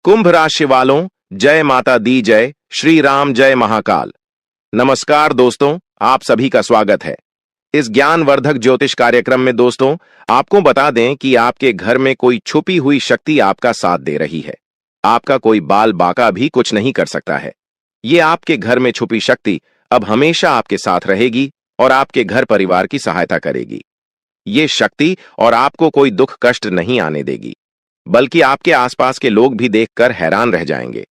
कुंभ राशि वालों, जय माता दी जय, श्री राम जय महाकाल। नमस्कार दोस्तों, आप सभी का स्वागत है इस ज्ञानवर्धक ज्योतिष कार्यक्रम में। दोस्तों, आपको बता दें कि आपके घर में कोई छुपी हुई शक्ति आपका साथ दे रही है। आपका कोई बाल बाका भी कुछ नहीं कर सकता है। ये आपके घर में छुपी शक्ति अब हमेशा आपके साथ रहेगी और आपके घर परिवार की सहायता करेगी। ये शक्ति और आपको कोई दुख कष्ट नहीं आने देगी, बल्कि आपके आसपास के लोग भी देखकर हैरान रह जाएंगे,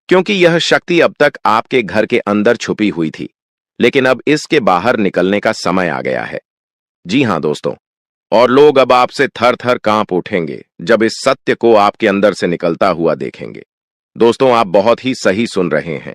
क्योंकि यह शक्ति अब तक आपके घर के अंदर छुपी हुई थी, लेकिन अब इसके बाहर निकलने का समय आ गया है। जी हां दोस्तों, और लोग अब आपसे थर थर कांप उठेंगे जब इस सत्य को आपके अंदर से निकलता हुआ देखेंगे। दोस्तों, आप बहुत ही सही सुन रहे हैं।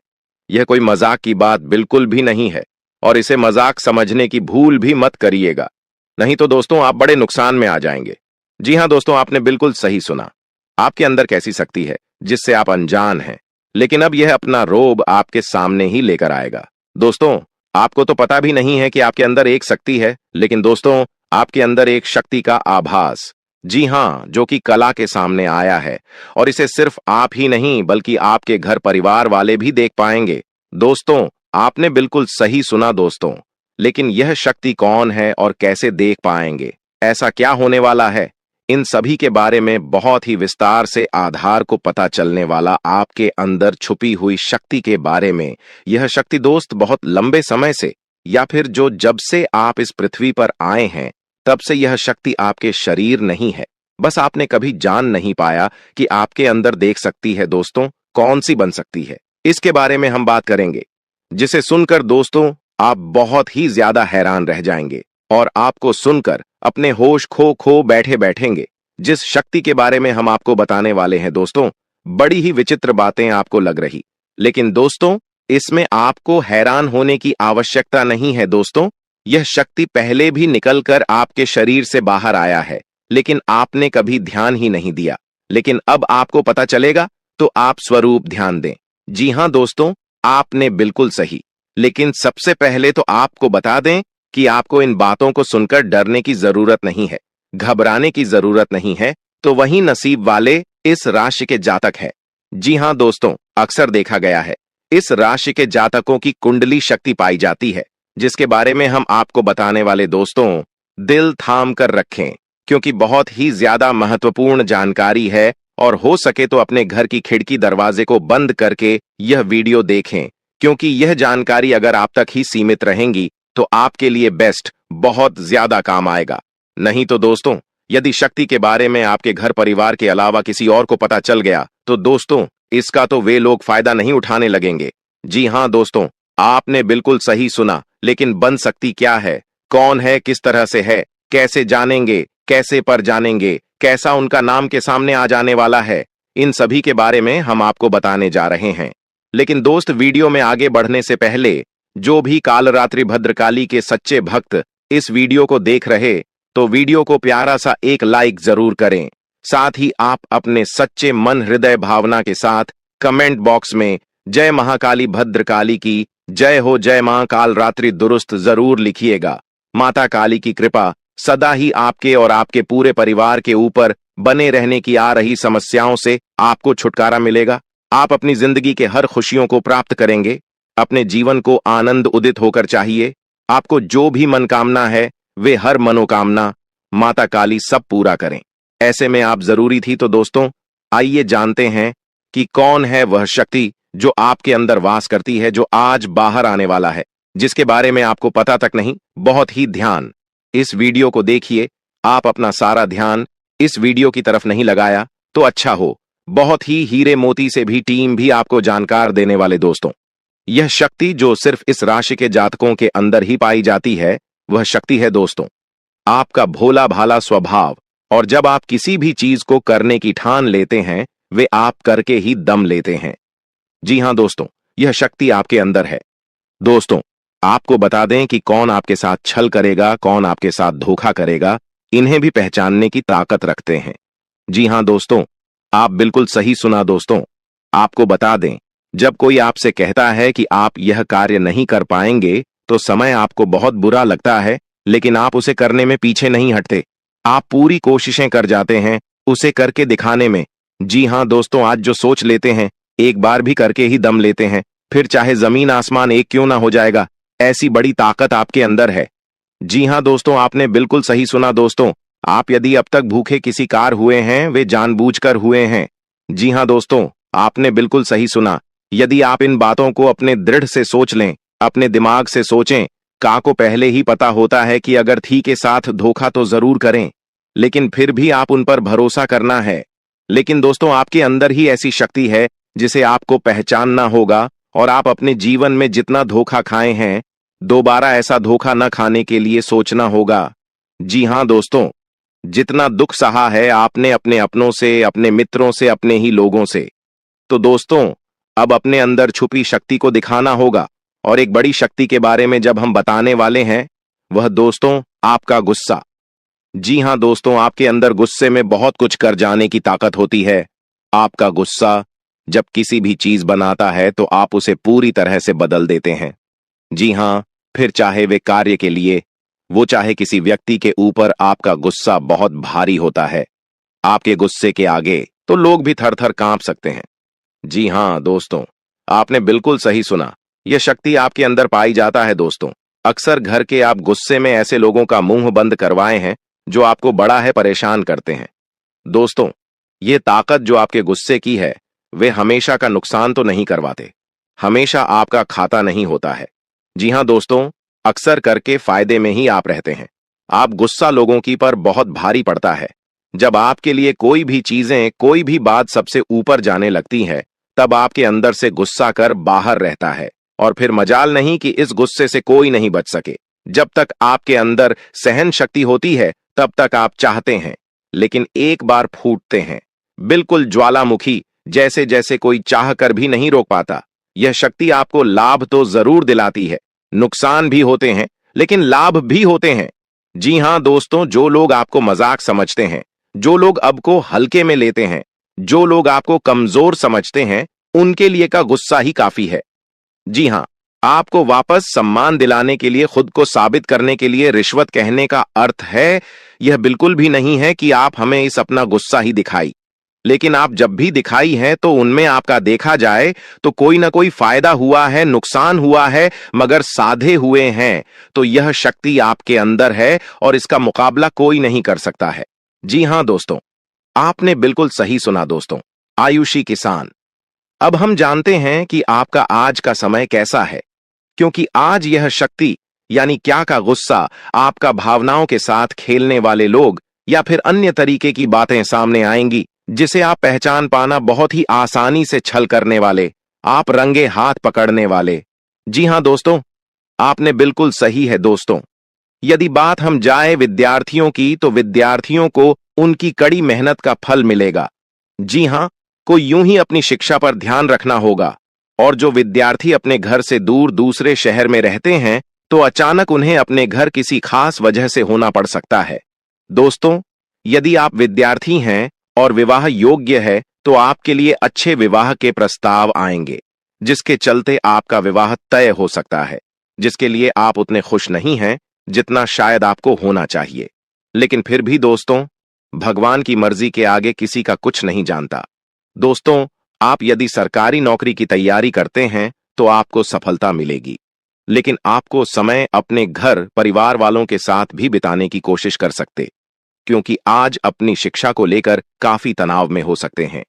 यह कोई मजाक की बात बिल्कुल भी नहीं है और इसे मजाक समझने की भूल भी मत करिएगा, नहीं तो दोस्तों आप बड़े नुकसान में आ जाएंगे। जी हां दोस्तों, आपने बिल्कुल सही सुना। आपके अंदर कैसी शक्ति है जिससे आप अनजान हैं, लेकिन अब यह अपना रोब आपके सामने ही लेकर आएगा। दोस्तों, आपको तो पता भी नहीं है कि आपके अंदर एक शक्ति है, लेकिन दोस्तों आपके अंदर एक शक्ति का आभास, जी हां, जो कि कला के सामने आया है, और इसे सिर्फ आप ही नहीं बल्कि आपके घर परिवार वाले भी देख पाएंगे। दोस्तों, आपने बिल्कुल सही सुना दोस्तों, लेकिन यह शक्ति कौन है और कैसे देख पाएंगे, ऐसा क्या होने वाला है, इन सभी के बारे में बहुत ही विस्तार से आधार को पता चलने वाला आपके अंदर छुपी हुई शक्ति के बारे में। यह शक्ति दोस्त बहुत लंबे समय से, या फिर जब से आप इस पृथ्वी पर आए हैं तब से यह शक्ति आपके शरीर नहीं है, बस आपने कभी जान नहीं पाया कि आपके अंदर देख सकती है। दोस्तों, कौन सी बन सकती है, इसके बारे में हम बात करेंगे, जिसे सुनकर दोस्तों आप बहुत ही ज्यादा हैरान रह जाएंगे और आपको सुनकर अपने होश खो बैठे बैठेंगे। जिस शक्ति के बारे में हम आपको बताने वाले हैं दोस्तों, बड़ी ही विचित्र बातें आपको लग रही, लेकिन दोस्तों इसमें आपको हैरान होने की आवश्यकता नहीं है। दोस्तों, यह शक्ति पहले भी निकलकर आपके शरीर से बाहर आया है, लेकिन आपने कभी ध्यान ही नहीं दिया। लेकिन अब आपको पता चलेगा, तो आप स्वरूप ध्यान दें। जी हां दोस्तों, आपने बिल्कुल सही। लेकिन सबसे पहले तो आपको बता दें कि आपको इन बातों को सुनकर डरने की जरूरत नहीं है, घबराने की जरूरत नहीं है। तो वही नसीब वाले इस राशि के जातक हैं। जी हां दोस्तों, अक्सर देखा गया है इस राशि के जातकों की कुंडली शक्ति पाई जाती है, जिसके बारे में हम आपको बताने वाले दोस्तों दिल थाम कर रखें, क्योंकि बहुत ही ज्यादा महत्वपूर्ण जानकारी है। और हो सके तो अपने घर की खिड़की दरवाजे को बंद करके यह वीडियो देखें, क्योंकि यह जानकारी अगर आप तक ही सीमित रहेंगी तो आपके लिए बेस्ट बहुत ज्यादा काम आएगा। नहीं तो दोस्तों, यदि शक्ति के बारे में आपके घर परिवार के अलावा किसी और को पता चल गया तो दोस्तों इसका तो वे लोग फायदा नहीं उठाने लगेंगे। जी हां दोस्तों, आपने बिल्कुल सही सुना। लेकिन बन सकती क्या है, कौन है, किस तरह से है, कैसे जानेंगे, कैसे पर जानेंगे, कैसा उनका नाम के सामने आ जाने वाला है, इन सभी के बारे में हम आपको बताने जा रहे हैं। लेकिन दोस्त, वीडियो में आगे बढ़ने से पहले जो भी कालरात्रि भद्रकाली के सच्चे भक्त इस वीडियो को देख रहे, तो वीडियो को प्यारा सा एक लाइक जरूर करें। साथ ही आप अपने सच्चे मन हृदय भावना के साथ कमेंट बॉक्स में जय महाकाली भद्रकाली की जय हो, जय मां कालरात्रि दुरुस्त जरूर लिखिएगा। माता काली की कृपा सदा ही आपके और आपके पूरे परिवार के ऊपर बने रहने की आ रही समस्याओं से आपको छुटकारा मिलेगा। आप अपनी जिंदगी के हर खुशियों को प्राप्त करेंगे। अपने जीवन को आनंद उदित होकर चाहिए। आपको जो भी मनोकामना है, वे हर मनोकामना माता काली सब पूरा करें। ऐसे में आप जरूरी थी। तो दोस्तों आइए जानते हैं कि कौन है वह शक्ति जो आपके अंदर वास करती है, जो आज बाहर आने वाला है, जिसके बारे में आपको पता तक नहीं। बहुत ही ध्यान इस वीडियो को देखिए। आप अपना सारा ध्यान इस वीडियो की तरफ नहीं लगाया तो अच्छा हो। बहुत ही हीरे मोती से भी टीम भी आपको जानकार देने वाले दोस्तों, यह शक्ति जो सिर्फ इस राशि के जातकों के अंदर ही पाई जाती है, वह शक्ति है दोस्तों आपका भोला भाला स्वभाव। और जब आप किसी भी चीज को करने की ठान लेते हैं, वे आप करके ही दम लेते हैं। जी हां दोस्तों, यह शक्ति आपके अंदर है। दोस्तों, आपको बता दें कि कौन आपके साथ छल करेगा, कौन आपके साथ धोखा करेगा, इन्हें भी पहचानने की ताकत रखते हैं। जी हां दोस्तों, आप बिल्कुल सही सुना दोस्तों। आपको बता दें, जब कोई आपसे कहता है कि आप यह कार्य नहीं कर पाएंगे, तो समय आपको बहुत बुरा लगता है, लेकिन आप उसे करने में पीछे नहीं हटते। आप पूरी कोशिशें कर जाते हैं उसे करके दिखाने में, जी हाँ दोस्तों, आज जो सोच लेते हैं एक बार भी करके ही दम लेते हैं, फिर चाहे जमीन आसमान एक क्यों ना हो जाएगा, ऐसी बड़ी ताकत आपके अंदर है। जी हाँ दोस्तों, आपने बिल्कुल सही सुना दोस्तों। आप यदि अब तक भूखे किसी कार हुए हैं, वे जानबूझकर हुए हैं। जी हाँ दोस्तों, आपने बिल्कुल सही सुना। यदि आप इन बातों को अपने दृढ़ से सोच लें, अपने दिमाग से सोचें, का को पहले ही पता होता है कि अगर थी के साथ धोखा तो जरूर करें, लेकिन फिर भी आप उन पर भरोसा करना है। लेकिन दोस्तों, आपके अंदर ही ऐसी शक्ति है जिसे आपको पहचानना होगा, और आप अपने जीवन में जितना धोखा खाए हैं, दोबारा ऐसा धोखा न खाने के लिए सोचना होगा। जी हाँ दोस्तों, जितना दुख सहा है आपने अपने अपनों से, अपने मित्रों से, अपने ही लोगों से, तो दोस्तों अब अपने अंदर छुपी शक्ति को दिखाना होगा। और एक बड़ी शक्ति के बारे में जब हम बताने वाले हैं, वह दोस्तों आपका गुस्सा। जी हाँ दोस्तों, आपके अंदर गुस्से में बहुत कुछ कर जाने की ताकत होती है। आपका गुस्सा जब किसी भी चीज बनाता है तो आप उसे पूरी तरह से बदल देते हैं। जी हाँ, फिर चाहे वे कार्य के लिए, वो चाहे किसी व्यक्ति के ऊपर, आपका गुस्सा बहुत भारी होता है। आपके गुस्से के आगे तो लोग भी थर थर कांप सकते हैं। जी हाँ दोस्तों, आपने बिल्कुल सही सुना। यह शक्ति आपके अंदर पाई जाता है दोस्तों। अक्सर घर के आप गुस्से में ऐसे लोगों का मुंह बंद करवाए हैं जो आपको बड़ा है परेशान करते हैं। दोस्तों, ये ताकत जो आपके गुस्से की है, वे हमेशा का नुकसान तो नहीं करवाते, हमेशा आपका खाता नहीं होता है। जी हाँ दोस्तों, अक्सर करके फायदे में ही आप रहते हैं। आप गुस्सा लोगों की पर बहुत भारी पड़ता है। जब आपके लिए कोई भी चीजें, कोई भी बात सबसे ऊपर जाने लगती है, तब आपके अंदर से गुस्सा कर बाहर रहता है, और फिर मजाल नहीं कि इस गुस्से से कोई नहीं बच सके। जब तक आपके अंदर सहन शक्ति होती है, तब तक आप चाहते हैं, लेकिन एक बार फूटते हैं, बिल्कुल ज्वालामुखी जैसे, जैसे कोई चाह कर भी नहीं रोक पाता। यह शक्ति आपको लाभ तो जरूर दिलाती है, नुकसान भी होते हैं, लेकिन लाभ भी होते हैं। जी हां दोस्तों, जो लोग आपको मजाक समझते हैं, जो लोग अब को हल्के में लेते हैं, जो लोग आपको कमजोर समझते हैं, उनके लिए का गुस्सा ही काफी है। जी हां, आपको वापस सम्मान दिलाने के लिए, खुद को साबित करने के लिए रिश्वत कहने का अर्थ है, यह बिल्कुल भी नहीं है कि आप हमें इस अपना गुस्सा ही दिखाई। लेकिन आप जब भी दिखाई है तो उनमें आपका देखा जाए तो कोई ना कोई फायदा हुआ है, नुकसान हुआ है, मगर साधे हुए हैं तो यह शक्ति आपके अंदर है और इसका मुकाबला कोई नहीं कर सकता है। जी हां दोस्तों, आपने बिल्कुल सही सुना दोस्तों। आयुषी किसान, अब हम जानते हैं कि आपका आज का समय कैसा है, क्योंकि आज यह शक्ति यानी क्या का गुस्सा, आपका भावनाओं के साथ खेलने वाले लोग या फिर अन्य तरीके की बातें सामने आएंगी जिसे आप पहचान पाना बहुत ही आसानी से छल करने वाले, आप रंगे हाथ पकड़ने वाले। जी हां दोस्तों, आपने बिल्कुल सही है दोस्तों। यदि बात हम जाए विद्यार्थियों की, तो विद्यार्थियों को उनकी कड़ी मेहनत का फल मिलेगा। जी हां, को यूं ही अपनी शिक्षा पर ध्यान रखना होगा। और जो विद्यार्थी अपने घर से दूर दूसरे शहर में रहते हैं, तो अचानक उन्हें अपने घर किसी खास वजह से होना पड़ सकता है। दोस्तों, यदि आप विद्यार्थी हैं और विवाह योग्य है, तो आपके लिए अच्छे विवाह के प्रस्ताव आएंगे, जिसके चलते आपका विवाह तय हो सकता है, जिसके लिए आप उतने खुश नहीं हैं जितना शायद आपको होना चाहिए। लेकिन फिर भी दोस्तों, भगवान की मर्जी के आगे किसी का कुछ नहीं जानता। दोस्तों, आप यदि सरकारी नौकरी की तैयारी करते हैं तो आपको सफलता मिलेगी, लेकिन आपको समय अपने घर परिवार वालों के साथ भी बिताने की कोशिश कर सकते, क्योंकि आज अपनी शिक्षा को लेकर काफी तनाव में हो सकते हैं।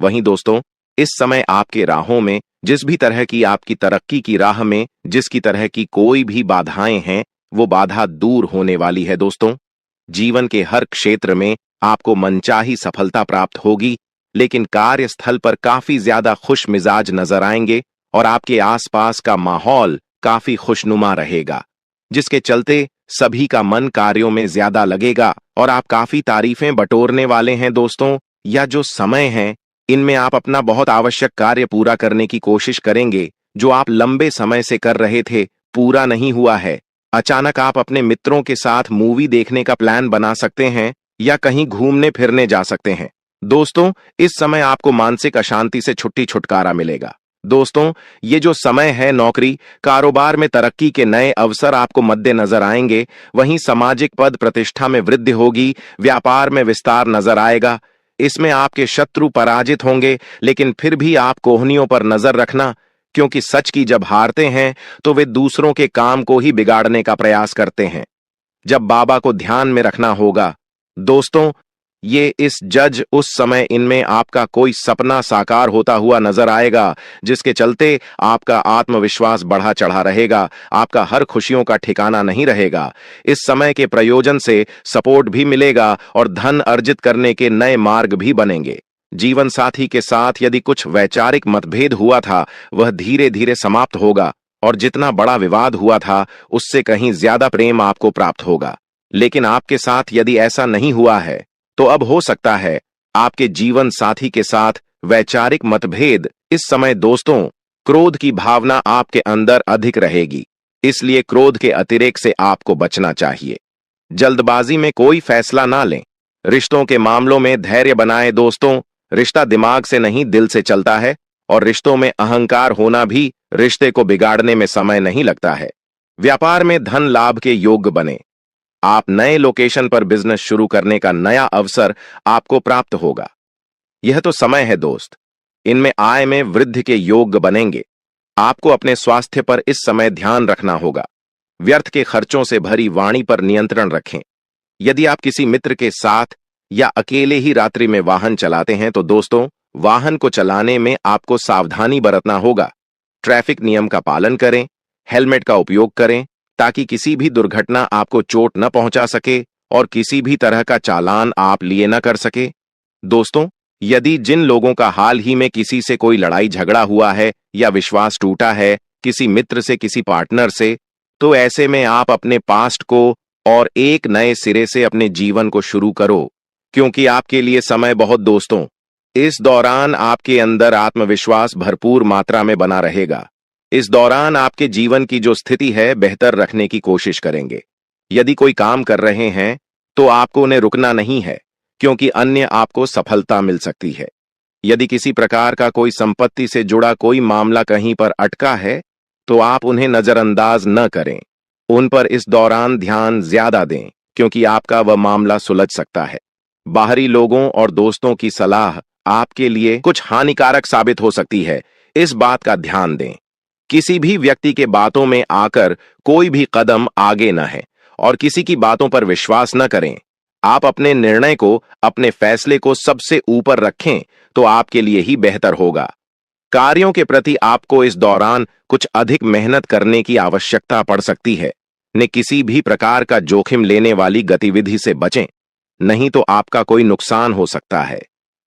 वहीं दोस्तों, इस समय आपके राहों में, जिस भी तरह की आपकी तरक्की की राह में जिसकी तरह की कोई भी बाधाएं हैं, वो बाधा दूर होने वाली है दोस्तों। जीवन के हर क्षेत्र में आपको मनचाही सफलता प्राप्त होगी, लेकिन कार्यस्थल पर काफी ज्यादा खुश मिजाज नजर आएंगे और आपके आसपास का माहौल काफी खुशनुमा रहेगा, जिसके चलते सभी का मन कार्यों में ज्यादा लगेगा और आप काफी तारीफें बटोरने वाले हैं दोस्तों। या जो समय है, इनमें आप अपना बहुत आवश्यक कार्य पूरा करने की कोशिश करेंगे, जो आप लंबे समय से कर रहे थे, पूरा नहीं हुआ है। अचानक आप अपने मित्रों के साथ मूवी देखने का प्लान बना सकते हैं या कहीं घूमने फिरने जा सकते हैं। दोस्तों, इस समय आपको मानसिक अशांति से छुटकारा मिलेगा। दोस्तों, ये जो समय है, नौकरी कारोबार में तरक्की के नए अवसर आपको मद्देनजर आएंगे, वहीं सामाजिक पद प्रतिष्ठा में वृद्धि होगी, व्यापार में विस्तार नजर आएगा। इसमें आपके शत्रु पराजित होंगे, लेकिन फिर भी आप कोहनियों पर नजर रखना, क्योंकि सच की जब हारते हैं तो वे दूसरों के काम को ही बिगाड़ने का प्रयास करते हैं। जब बाबा को ध्यान में रखना होगा दोस्तों, ये इस जज उस समय इनमें आपका कोई सपना साकार होता हुआ नजर आएगा, जिसके चलते आपका आत्मविश्वास बढ़ा चढ़ा रहेगा, आपका हर खुशियों का ठिकाना नहीं रहेगा। इस समय के प्रयोजन से सपोर्ट भी मिलेगा और धन अर्जित करने के नए मार्ग भी बनेंगे। जीवन साथी के साथ यदि कुछ वैचारिक मतभेद हुआ था, वह धीरे धीरे समाप्त होगा और जितना बड़ा विवाद हुआ था उससे कहीं ज्यादा प्रेम आपको प्राप्त होगा। लेकिन आपके साथ यदि ऐसा नहीं हुआ है तो अब हो सकता है आपके जीवन साथी के साथ वैचारिक मतभेद। इस समय दोस्तों, क्रोध की भावना आपके अंदर अधिक रहेगी, इसलिए क्रोध के अतिरेक से आपको बचना चाहिए। जल्दबाजी में कोई फैसला ना लें। रिश्तों के मामलों में धैर्य बनाएं दोस्तों। रिश्ता दिमाग से नहीं दिल से चलता है और रिश्तों में अहंकार होना भी रिश्ते को बिगाड़ने में समय नहीं लगता है। व्यापार में धन लाभ के योग्य बने। आप नए लोकेशन पर बिजनेस शुरू करने का नया अवसर आपको प्राप्त होगा। यह तो समय है दोस्त, इनमें आय में वृद्धि के योग्य बनेंगे। आपको अपने स्वास्थ्य पर इस समय ध्यान रखना होगा। व्यर्थ के खर्चों से भरी वाणी पर नियंत्रण रखें। यदि आप किसी मित्र के साथ या अकेले ही रात्रि में वाहन चलाते हैं तो दोस्तों, वाहन को चलाने में आपको सावधानी बरतना होगा। ट्रैफिक नियम का पालन करें, हेलमेट का उपयोग करें ताकि किसी भी दुर्घटना आपको चोट न पहुंचा सके और किसी भी तरह का चालान आप लिए न कर सके। दोस्तों, यदि जिन लोगों का हाल ही में किसी से कोई लड़ाई झगड़ा हुआ है या विश्वास टूटा है किसी मित्र से, किसी पार्टनर से, तो ऐसे में आप अपने पास्ट को और एक नए सिरे से अपने जीवन को शुरू करो, क्योंकि आपके लिए समय बहुत दोस्तों। इस दौरान आपके अंदर आत्मविश्वास भरपूर मात्रा में बना रहेगा। इस दौरान आपके जीवन की जो स्थिति है बेहतर रखने की कोशिश करेंगे। यदि कोई काम कर रहे हैं तो आपको उन्हें रुकना नहीं है, क्योंकि अन्य आपको सफलता मिल सकती है। यदि किसी प्रकार का कोई संपत्ति से जुड़ा कोई मामला कहीं पर अटका है तो आप उन्हें नजरअंदाज न करें। उन पर इस दौरान ध्यान ज्यादा दें, क्योंकि आपका वह मामला सुलझ सकता है। बाहरी लोगों और दोस्तों की सलाह आपके लिए कुछ हानिकारक साबित हो सकती है, इस बात का ध्यान दें। किसी भी व्यक्ति के बातों में आकर कोई भी कदम आगे न है और किसी की बातों पर विश्वास न करें। आप अपने निर्णय को, अपने फैसले को सबसे ऊपर रखें तो आपके लिए ही बेहतर होगा। कार्यों के प्रति आपको इस दौरान कुछ अधिक मेहनत करने की आवश्यकता पड़ सकती है। ने किसी भी प्रकार का जोखिम लेने वाली गतिविधि से बचें, नहीं तो आपका कोई नुकसान हो सकता है।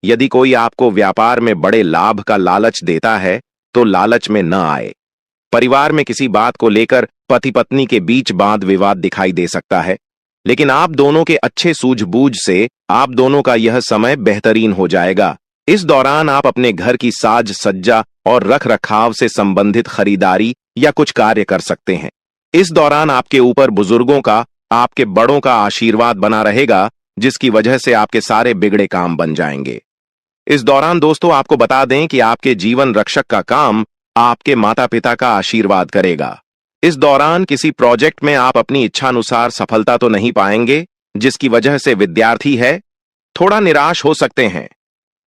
यदि कोई आपको व्यापार में बड़े लाभ का लालच देता है तो लालच में न आए। परिवार में किसी बात को लेकर पति पत्नी के बीच वाद विवाद दिखाई दे सकता है, लेकिन आप दोनों के अच्छे सूझबूझ से आप दोनों का यह समय बेहतरीन हो जाएगा। इस दौरान आप अपने घर की साज सज्जा और रख रखाव से संबंधित खरीदारी या कुछ कार्य कर सकते हैं। इस दौरान आपके ऊपर बुजुर्गों का, आपके बड़ों का आशीर्वाद बना रहेगा, जिसकी वजह से आपके सारे बिगड़े काम बन जाएंगे। इस दौरान दोस्तों, आपको बता दें कि आपके जीवन रक्षक का काम आपके माता पिता का आशीर्वाद करेगा। इस दौरान किसी प्रोजेक्ट में आप अपनी इच्छानुसार सफलता तो नहीं पाएंगे, जिसकी वजह से विद्यार्थी है थोड़ा निराश हो सकते हैं,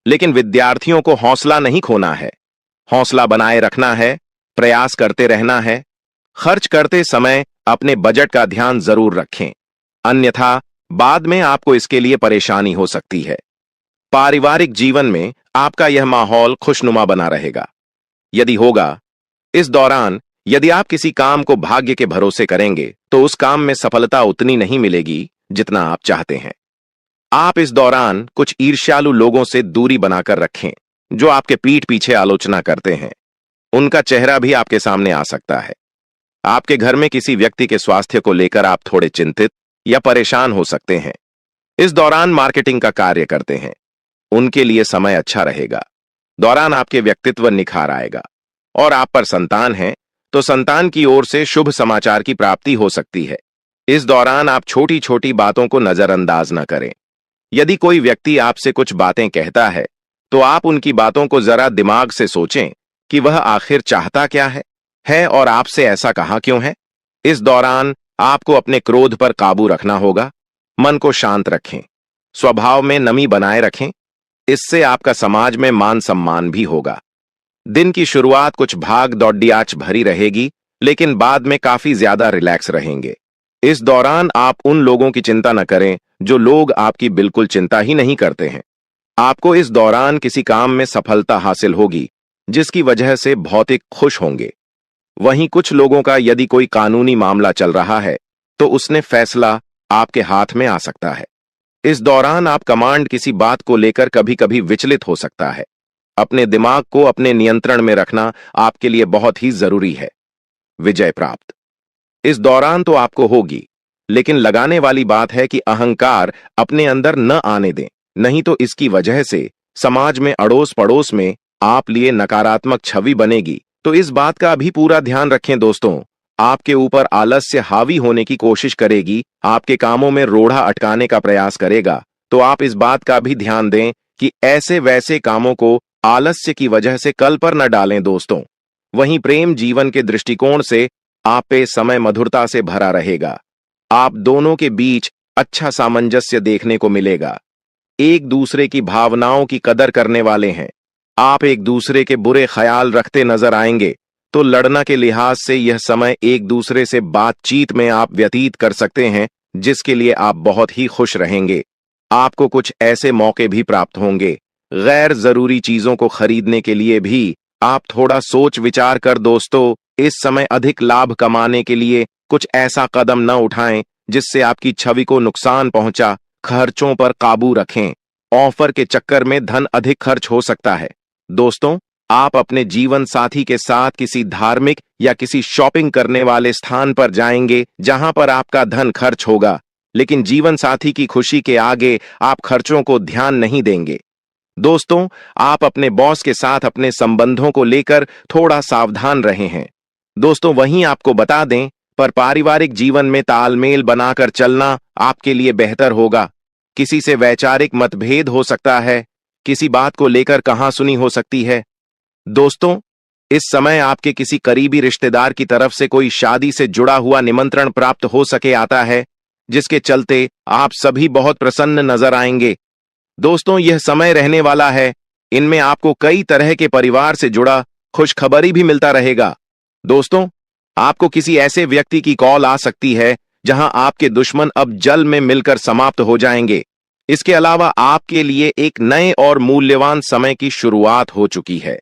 लेकिन विद्यार्थियों को हौसला नहीं खोना है। हौसला बनाए रखना है, प्रयास करते रहना है। खर्च करते समय अपने बजट का ध्यान जरूर रखें, अन्यथा बाद में आपको इसके लिए परेशानी हो सकती है। पारिवारिक जीवन में आपका यह माहौल खुशनुमा बना रहेगा। यदि होगा, इस दौरान यदि आप किसी काम को भाग्य के भरोसे करेंगे तो उस काम में सफलता उतनी नहीं मिलेगी जितना आप चाहते हैं। आप इस दौरान कुछ ईर्ष्यालु लोगों से दूरी बनाकर रखें, जो आपके पीठ पीछे आलोचना करते हैं। उनका चेहरा भी आपके सामने आ सकता है। आपके घर में किसी व्यक्ति के स्वास्थ्य को लेकर आप थोड़े चिंतित या परेशान हो सकते हैं। इस दौरान मार्केटिंग का कार्य करते हैं, उनके लिए समय अच्छा रहेगा। दौरान आपके व्यक्तित्व निखार आएगा। और आप पर संतान है तो संतान की ओर से शुभ समाचार की प्राप्ति हो सकती है। इस दौरान आप छोटी छोटी बातों को नजरअंदाज न करें। यदि कोई व्यक्ति आपसे कुछ बातें कहता है तो आप उनकी बातों को जरा दिमाग से सोचें कि वह आखिर चाहता क्या है और आपसे ऐसा कहा क्यों है। इस दौरान आपको अपने क्रोध पर काबू रखना होगा। मन को शांत रखें, स्वभाव में नमी बनाए रखें। इससे आपका समाज में मान सम्मान भी होगा। दिन की शुरुआत कुछ भाग दौड़ियाच भरी रहेगी, लेकिन बाद में काफी ज्यादा रिलैक्स रहेंगे। इस दौरान आप उन लोगों की चिंता न करें जो लोग आपकी बिल्कुल चिंता ही नहीं करते हैं। आपको इस दौरान किसी काम में सफलता हासिल होगी, जिसकी वजह से भौतिक खुश होंगे। वहीं कुछ लोगों का यदि कोई कानूनी मामला चल रहा है, तो उसने फैसला आपके हाथ में आ सकता है। इस दौरान आप कमांड किसी बात को लेकर कभी कभी विचलित हो सकता है। अपने दिमाग को अपने नियंत्रण में रखना आपके लिए बहुत ही जरूरी है। विजय प्राप्त इस दौरान तो आपको होगी, लेकिन लगाने वाली बात है कि अहंकार अपने अंदर न आने दें, नहीं तो इसकी वजह से समाज में अड़ोस पड़ोस में आप लिए नकारात्मक छवि बनेगी। तो इस बात का भी पूरा ध्यान रखें दोस्तों। आपके ऊपर आलस्य हावी होने की कोशिश करेगी, आपके कामों में रोड़ा अटकाने का प्रयास करेगा। तो आप इस बात का भी ध्यान दें कि ऐसे वैसे कामों को आलस्य की वजह से कल पर न डालें दोस्तों। वहीं प्रेम जीवन के दृष्टिकोण से आप पे समय मधुरता से भरा रहेगा। आप दोनों के बीच अच्छा सामंजस्य देखने को मिलेगा। एक दूसरे की भावनाओं की कदर करने वाले हैं। आप एक दूसरे के बुरे ख्याल रखते नजर आएंगे, तो लड़ना के लिहाज से यह समय एक दूसरे से बातचीत में आप व्यतीत कर सकते हैं, जिसके लिए आप बहुत ही खुश रहेंगे। आपको कुछ ऐसे मौके भी प्राप्त होंगे। गैर जरूरी चीजों को खरीदने के लिए भी आप थोड़ा सोच विचार कर दोस्तों इस समय अधिक लाभ कमाने के लिए कुछ ऐसा कदम न उठाएं जिससे आपकी छवि को नुकसान पहुंचा। खर्चों पर काबू रखें। ऑफर के चक्कर में धन अधिक खर्च हो सकता है। दोस्तों, आप अपने जीवन साथी के साथ किसी धार्मिक या किसी शॉपिंग करने वाले स्थान पर जाएंगे जहां पर आपका धन खर्च होगा, लेकिन जीवन साथी की खुशी के आगे आप खर्चों को ध्यान नहीं देंगे। दोस्तों, आप अपने बॉस के साथ अपने संबंधों को लेकर थोड़ा सावधान रहे हैं। दोस्तों, वहीं आपको बता दें, पर पारिवारिक जीवन में तालमेल बनाकर चलना आपके लिए बेहतर होगा। किसी से वैचारिक मतभेद हो सकता है, किसी बात को लेकर कहासुनी हो सकती है। दोस्तों, इस समय आपके किसी करीबी रिश्तेदार की तरफ से कोई शादी से जुड़ा हुआ निमंत्रण प्राप्त हो सके आता है, जिसके चलते आप सभी बहुत प्रसन्न नजर आएंगे। दोस्तों, यह समय रहने वाला है। इनमें आपको कई तरह के परिवार से जुड़ा खुशखबरी भी मिलता रहेगा। दोस्तों, आपको किसी ऐसे व्यक्ति की कॉल आ सकती है जहां आपके दुश्मन अब जल में मिलकर समाप्त हो जाएंगे। इसके अलावा आपके लिए एक नए और मूल्यवान समय की शुरुआत हो चुकी है।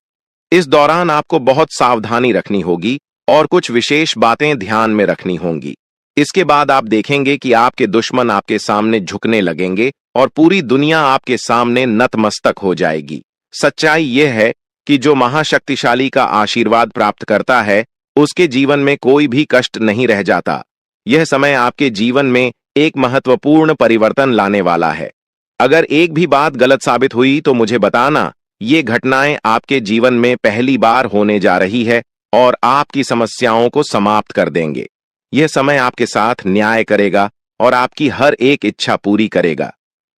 इस दौरान आपको बहुत सावधानी रखनी होगी और कुछ विशेष बातें ध्यान में रखनी होंगी। इसके बाद आप देखेंगे कि आपके दुश्मन आपके सामने झुकने लगेंगे और पूरी दुनिया आपके सामने नतमस्तक हो जाएगी। सच्चाई यह है कि जो महाशक्तिशाली का आशीर्वाद प्राप्त करता है, उसके जीवन में कोई भी कष्ट नहीं रह जाता। यह समय आपके जीवन में एक महत्वपूर्ण परिवर्तन लाने वाला है। अगर एक भी बात गलत साबित हुई तो मुझे बताना। ये घटनाएं आपके जीवन में पहली बार होने जा रही है और आपकी समस्याओं को समाप्त कर देंगे। यह समय आपके साथ न्याय करेगा और आपकी हर एक इच्छा पूरी करेगा।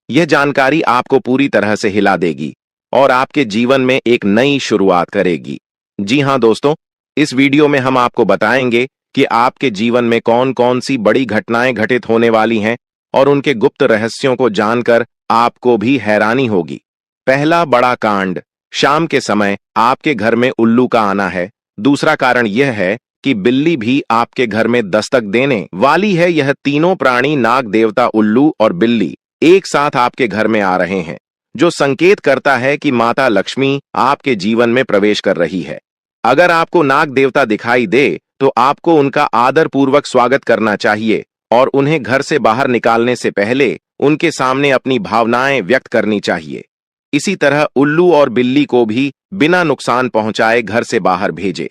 यह जानकारी आपको पूरी तरह से हिला देगी और आपके जीवन में एक नई शुरुआत करेगी। जी हां दोस्तों, इस वीडियो में हम आपको बताएंगे कि आपके जीवन में कौन कौन सी बड़ी घटनाएं घटित होने वाली हैं और उनके गुप्त रहस्यों को जानकर आपको भी हैरानी होगी। पहला बड़ा कांड, शाम के समय आपके घर में उल्लू का आना है। दूसरा कारण यह है कि बिल्ली भी आपके घर में दस्तक देने वाली है। यह तीनों प्राणी, नाग देवता, उल्लू और बिल्ली, एक साथ आपके घर में आ रहे हैं, जो संकेत करता है कि माता लक्ष्मी आपके जीवन में प्रवेश कर रही है। अगर आपको नाग देवता दिखाई दे तो आपको उनका आदर पूर्वक स्वागत करना चाहिए और उन्हें घर से बाहर निकालने से पहले उनके सामने अपनी भावनाएं व्यक्त करनी चाहिए। इसी तरह उल्लू और बिल्ली को भी बिना नुकसान पहुंचाए घर से बाहर भेजे।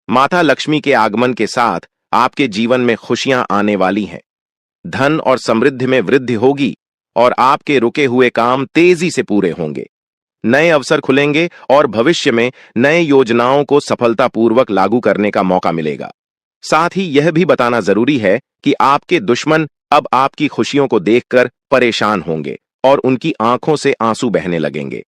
माता लक्ष्मी के आगमन के साथ आपके जीवन में खुशियां आने वाली हैं। धन और समृद्धि में वृद्धि होगी और आपके रुके हुए काम तेजी से पूरे होंगे। नए अवसर खुलेंगे और भविष्य में नए योजनाओं को सफलतापूर्वक लागू करने का मौका मिलेगा। साथ ही यह भी बताना जरूरी है कि आपके दुश्मन अब आपकी खुशियों को देखकर परेशान होंगे और उनकी आंखों से आंसू बहने लगेंगे।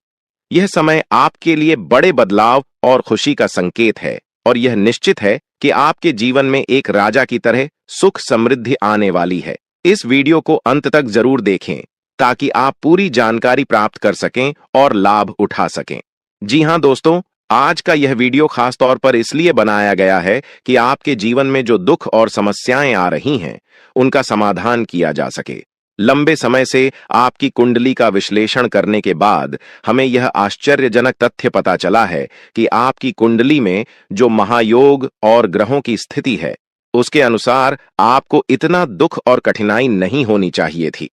यह समय आपके लिए बड़े बदलाव और खुशी का संकेत है और यह निश्चित है कि आपके जीवन में एक राजा की तरह सुख समृद्धि आने वाली है। इस वीडियो को अंत तक जरूर देखें ताकि आप पूरी जानकारी प्राप्त कर सकें और लाभ उठा सकें। जी हां दोस्तों, आज का यह वीडियो खास तौर पर इसलिए बनाया गया है कि आपके जीवन में जो दुख और समस्याएं आ रही हैं, उनका समाधान किया जा सके। लंबे समय से आपकी कुंडली का विश्लेषण करने के बाद हमें यह आश्चर्यजनक तथ्य पता चला है कि आपकी कुंडली में जो महायोग और ग्रहों की स्थिति है, उसके अनुसार आपको इतना दुख और कठिनाई नहीं होनी चाहिए थी।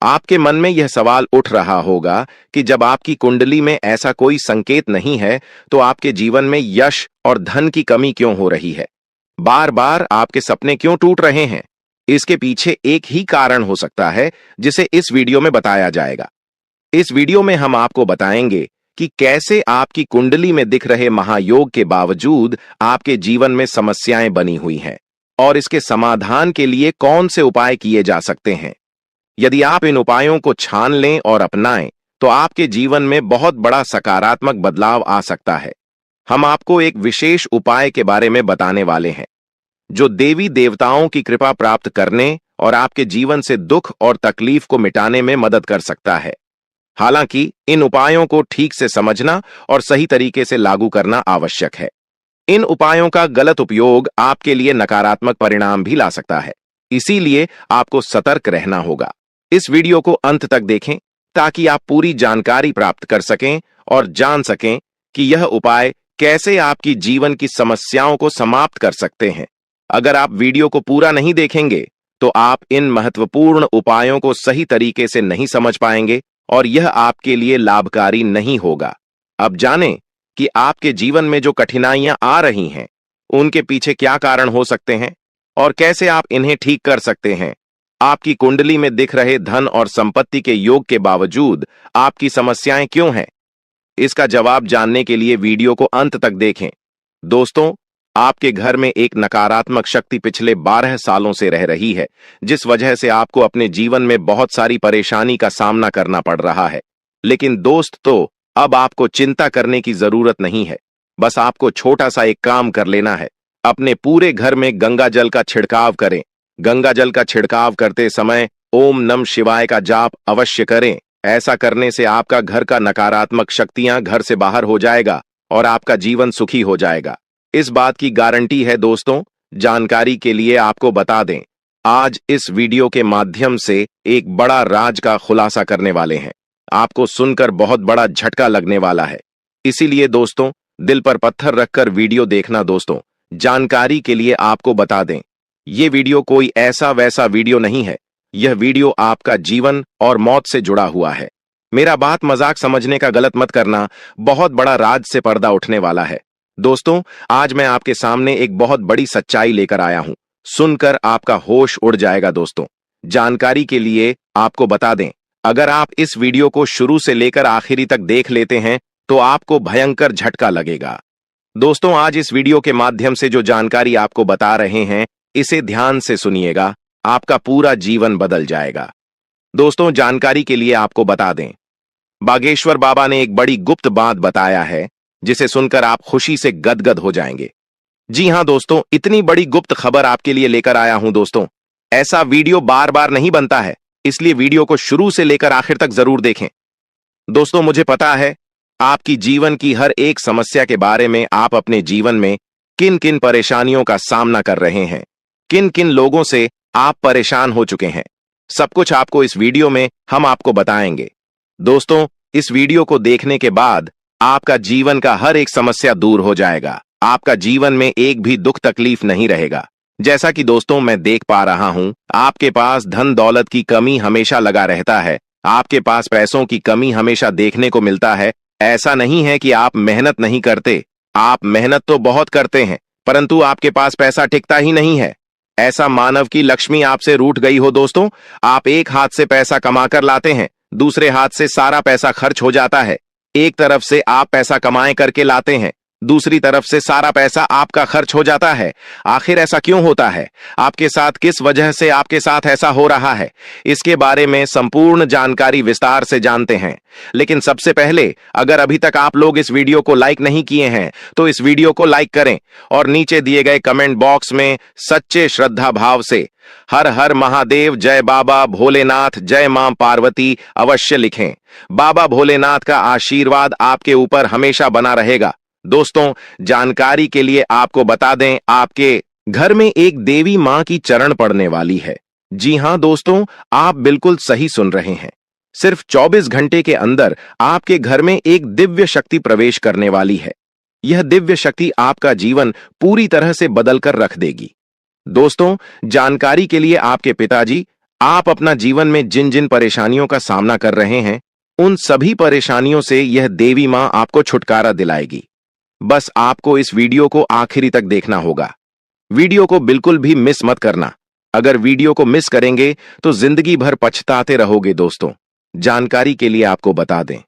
आपके मन में यह सवाल उठ रहा होगा कि जब आपकी कुंडली में ऐसा कोई संकेत नहीं है, तो आपके जीवन में यश और धन की कमी क्यों हो रही है? बार बार आपके सपने क्यों टूट रहे हैं? इसके पीछे एक ही कारण हो सकता है, जिसे इस वीडियो में बताया जाएगा। इस वीडियो में हम आपको बताएंगे कि कैसे आपकी कुंडली में दिख रहे महायोग के बावजूद आपके जीवन में समस्याएं बनी हुई हैं और इसके समाधान के लिए कौन से उपाय किए जा सकते हैं। यदि आप इन उपायों को छान लें और अपनाएं, तो आपके जीवन में बहुत बड़ा सकारात्मक बदलाव आ सकता है। हम आपको एक विशेष उपाय के बारे में बताने वाले हैं, जो देवी देवताओं की कृपा प्राप्त करने और आपके जीवन से दुख और तकलीफ को मिटाने में मदद कर सकता है। हालांकि इन उपायों को ठीक से समझना और सही तरीके से लागू करना आवश्यक है। इन उपायों का गलत उपयोग आपके लिए नकारात्मक परिणाम भी ला सकता है, इसीलिए आपको सतर्क रहना होगा। इस वीडियो को अंत तक देखें ताकि आप पूरी जानकारी प्राप्त कर सकें और जान सकें कि यह उपाय कैसे आपकी जीवन की समस्याओं को समाप्त कर सकते हैं। अगर आप वीडियो को पूरा नहीं देखेंगे, तो आप इन महत्वपूर्ण उपायों को सही तरीके से नहीं समझ पाएंगे और यह आपके लिए लाभकारी नहीं होगा। अब जानें कि आपके जीवन में जो कठिनाइयां आ रही हैं, उनके पीछे क्या कारण हो सकते हैं और कैसे आप इन्हें ठीक कर सकते हैं। आपकी कुंडली में दिख रहे धन और संपत्ति के योग के बावजूद आपकी समस्याएं क्यों हैं? इसका जवाब जानने के लिए वीडियो को अंत तक देखें। दोस्तों, आपके घर में एक नकारात्मक शक्ति पिछले 12 सालों से रह रही है, जिस वजह से आपको अपने जीवन में बहुत सारी परेशानी का सामना करना पड़ रहा है। लेकिन दोस्तों, अब आपको चिंता करने की जरूरत नहीं है। बस आपको छोटा सा एक काम कर लेना है। अपने पूरे घर में गंगा जल का छिड़काव करें। गंगा जल का छिड़काव करते समय ओम नमः शिवाय का जाप अवश्य करें। ऐसा करने से आपका घर का नकारात्मक शक्तियां घर से बाहर हो जाएगा और आपका जीवन सुखी हो जाएगा। इस बात की गारंटी है दोस्तों। जानकारी के लिए आपको बता दें, आज इस वीडियो के माध्यम से एक बड़ा राज का खुलासा करने वाले हैं। आपको सुनकर बहुत बड़ा झटका लगने वाला है, इसीलिए दोस्तों दिल पर पत्थर रखकर वीडियो देखना। दोस्तों, जानकारी के लिए आपको बता दें, ये वीडियो कोई ऐसा वैसा वीडियो नहीं है। यह वीडियो आपका जीवन और मौत से जुड़ा हुआ है। मेरा बात मजाक समझने का गलत मत करना। बहुत बड़ा राज से पर्दा उठने वाला है। दोस्तों, आज मैं आपके सामने एक बहुत बड़ी सच्चाई लेकर आया हूं। सुनकर आपका होश उड़ जाएगा। दोस्तों, जानकारी के लिए आपको बता दें, अगर आप इस वीडियो को शुरू से लेकर आखिरी तक देख लेते हैं, तो आपको भयंकर झटका लगेगा। दोस्तों, आज इस वीडियो के माध्यम से जो जानकारी आपको बता रहे हैं, इसे ध्यान से सुनिएगा। आपका पूरा जीवन बदल जाएगा। दोस्तों, जानकारी के लिए आपको बता दें, बागेश्वर बाबा ने एक बड़ी गुप्त बात बताया है, जिसे सुनकर आप खुशी से गदगद हो जाएंगे। जी हां दोस्तों, इतनी बड़ी गुप्त खबर आपके लिए लेकर आया हूं। दोस्तों, ऐसा वीडियो बार बार नहीं बनता है, इसलिए वीडियो को शुरू से लेकर आखिर तक जरूर देखें। दोस्तों, मुझे पता है आपकी जीवन की हर एक समस्या के बारे में, आप अपने जीवन में किन किन परेशानियों का सामना कर रहे हैं, किन किन लोगों से आप परेशान हो चुके हैं। सब कुछ आपको इस वीडियो में हम आपको बताएंगे। दोस्तों, इस वीडियो को देखने के बाद आपका जीवन का हर एक समस्या दूर हो जाएगा। आपका जीवन में एक भी दुख तकलीफ नहीं रहेगा। जैसा कि दोस्तों मैं देख पा रहा हूं, आपके पास धन दौलत की कमी हमेशा लगा रहता है। आपके पास पैसों की कमी हमेशा देखने को मिलता है। ऐसा नहीं है कि आप मेहनत नहीं करते, आप मेहनत तो बहुत करते हैं, परंतु आपके पास पैसा टिकता ही नहीं है। ऐसा मानव की लक्ष्मी आपसे रूठ गई हो। दोस्तों, आप एक हाथ से पैसा कमा कर लाते हैं, दूसरे हाथ से सारा पैसा खर्च हो जाता है। एक तरफ से आप पैसा कमाए करके लाते हैं, दूसरी तरफ से सारा पैसा आपका खर्च हो जाता है। आखिर ऐसा क्यों होता है? आपके साथ किस वजह से आपके साथ ऐसा हो रहा है? इसके बारे में संपूर्ण जानकारी विस्तार से जानते हैं। लेकिन सबसे पहले, अगर अभी तक आप लोग इस वीडियो को लाइक नहीं किए हैं तो इस वीडियो को लाइक करें और नीचे दिए गए कमेंट बॉक्स में सच्चे श्रद्धा भाव से हर हर महादेव, जय बाबा भोलेनाथ, जय मां पार्वती अवश्य लिखें। बाबा भोलेनाथ का आशीर्वाद आपके ऊपर हमेशा बना रहेगा। दोस्तों, जानकारी के लिए आपको बता दें, आपके घर में एक देवी मां की चरण पड़ने वाली है। जी हां दोस्तों, आप बिल्कुल सही सुन रहे हैं। सिर्फ 24 घंटे के अंदर आपके घर में एक दिव्य शक्ति प्रवेश करने वाली है। यह दिव्य शक्ति आपका जीवन पूरी तरह से बदल कर रख देगी। दोस्तों, जानकारी के लिए आपके पिताजी, आप अपना जीवन में जिन जिन परेशानियों का सामना कर रहे हैं, उन सभी परेशानियों से यह देवी मां आपको छुटकारा दिलाएगी। बस आपको इस वीडियो को आखिरी तक देखना होगा। वीडियो को बिल्कुल भी मिस मत करना। अगर वीडियो को मिस करेंगे तो जिंदगी भर पछताते रहोगे। दोस्तों, जानकारी के लिए आपको बता दें,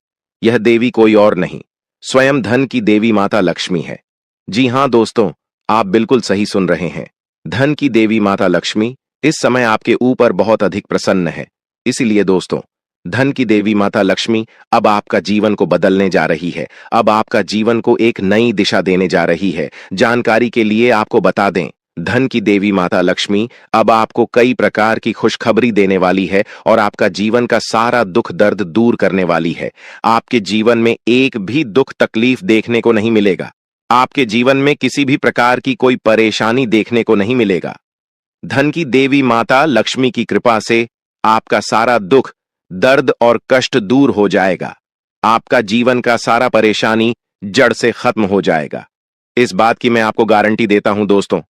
यह देवी कोई और नहीं, स्वयं धन की देवी माता लक्ष्मी है। जी हां दोस्तों, आप बिल्कुल सही सुन रहे हैं। धन की देवी माता लक्ष्मी इस समय आपके ऊपर बहुत अधिक प्रसन्न है। इसीलिए दोस्तों, धन की देवी माता लक्ष्मी अब आपका जीवन को बदलने जा रही है। अब आपका जीवन को एक नई दिशा देने जा रही है। जानकारी के लिए आपको बता दें, धन की देवी माता लक्ष्मी अब आपको कई प्रकार की खुशखबरी देने वाली है और आपका जीवन का सारा दुख दर्द दूर करने वाली है। आपके जीवन में एक भी दुख तकलीफ देखने को नहीं मिलेगा। आपके जीवन में किसी भी प्रकार की कोई परेशानी देखने को नहीं मिलेगा। धन की देवी माता लक्ष्मी की कृपा से आपका सारा दुख, दर्द और कष्ट दूर हो जाएगा। आपका जीवन का सारा परेशानी जड़ से खत्म हो जाएगा। इस बात की मैं आपको गारंटी देता हूं दोस्तों।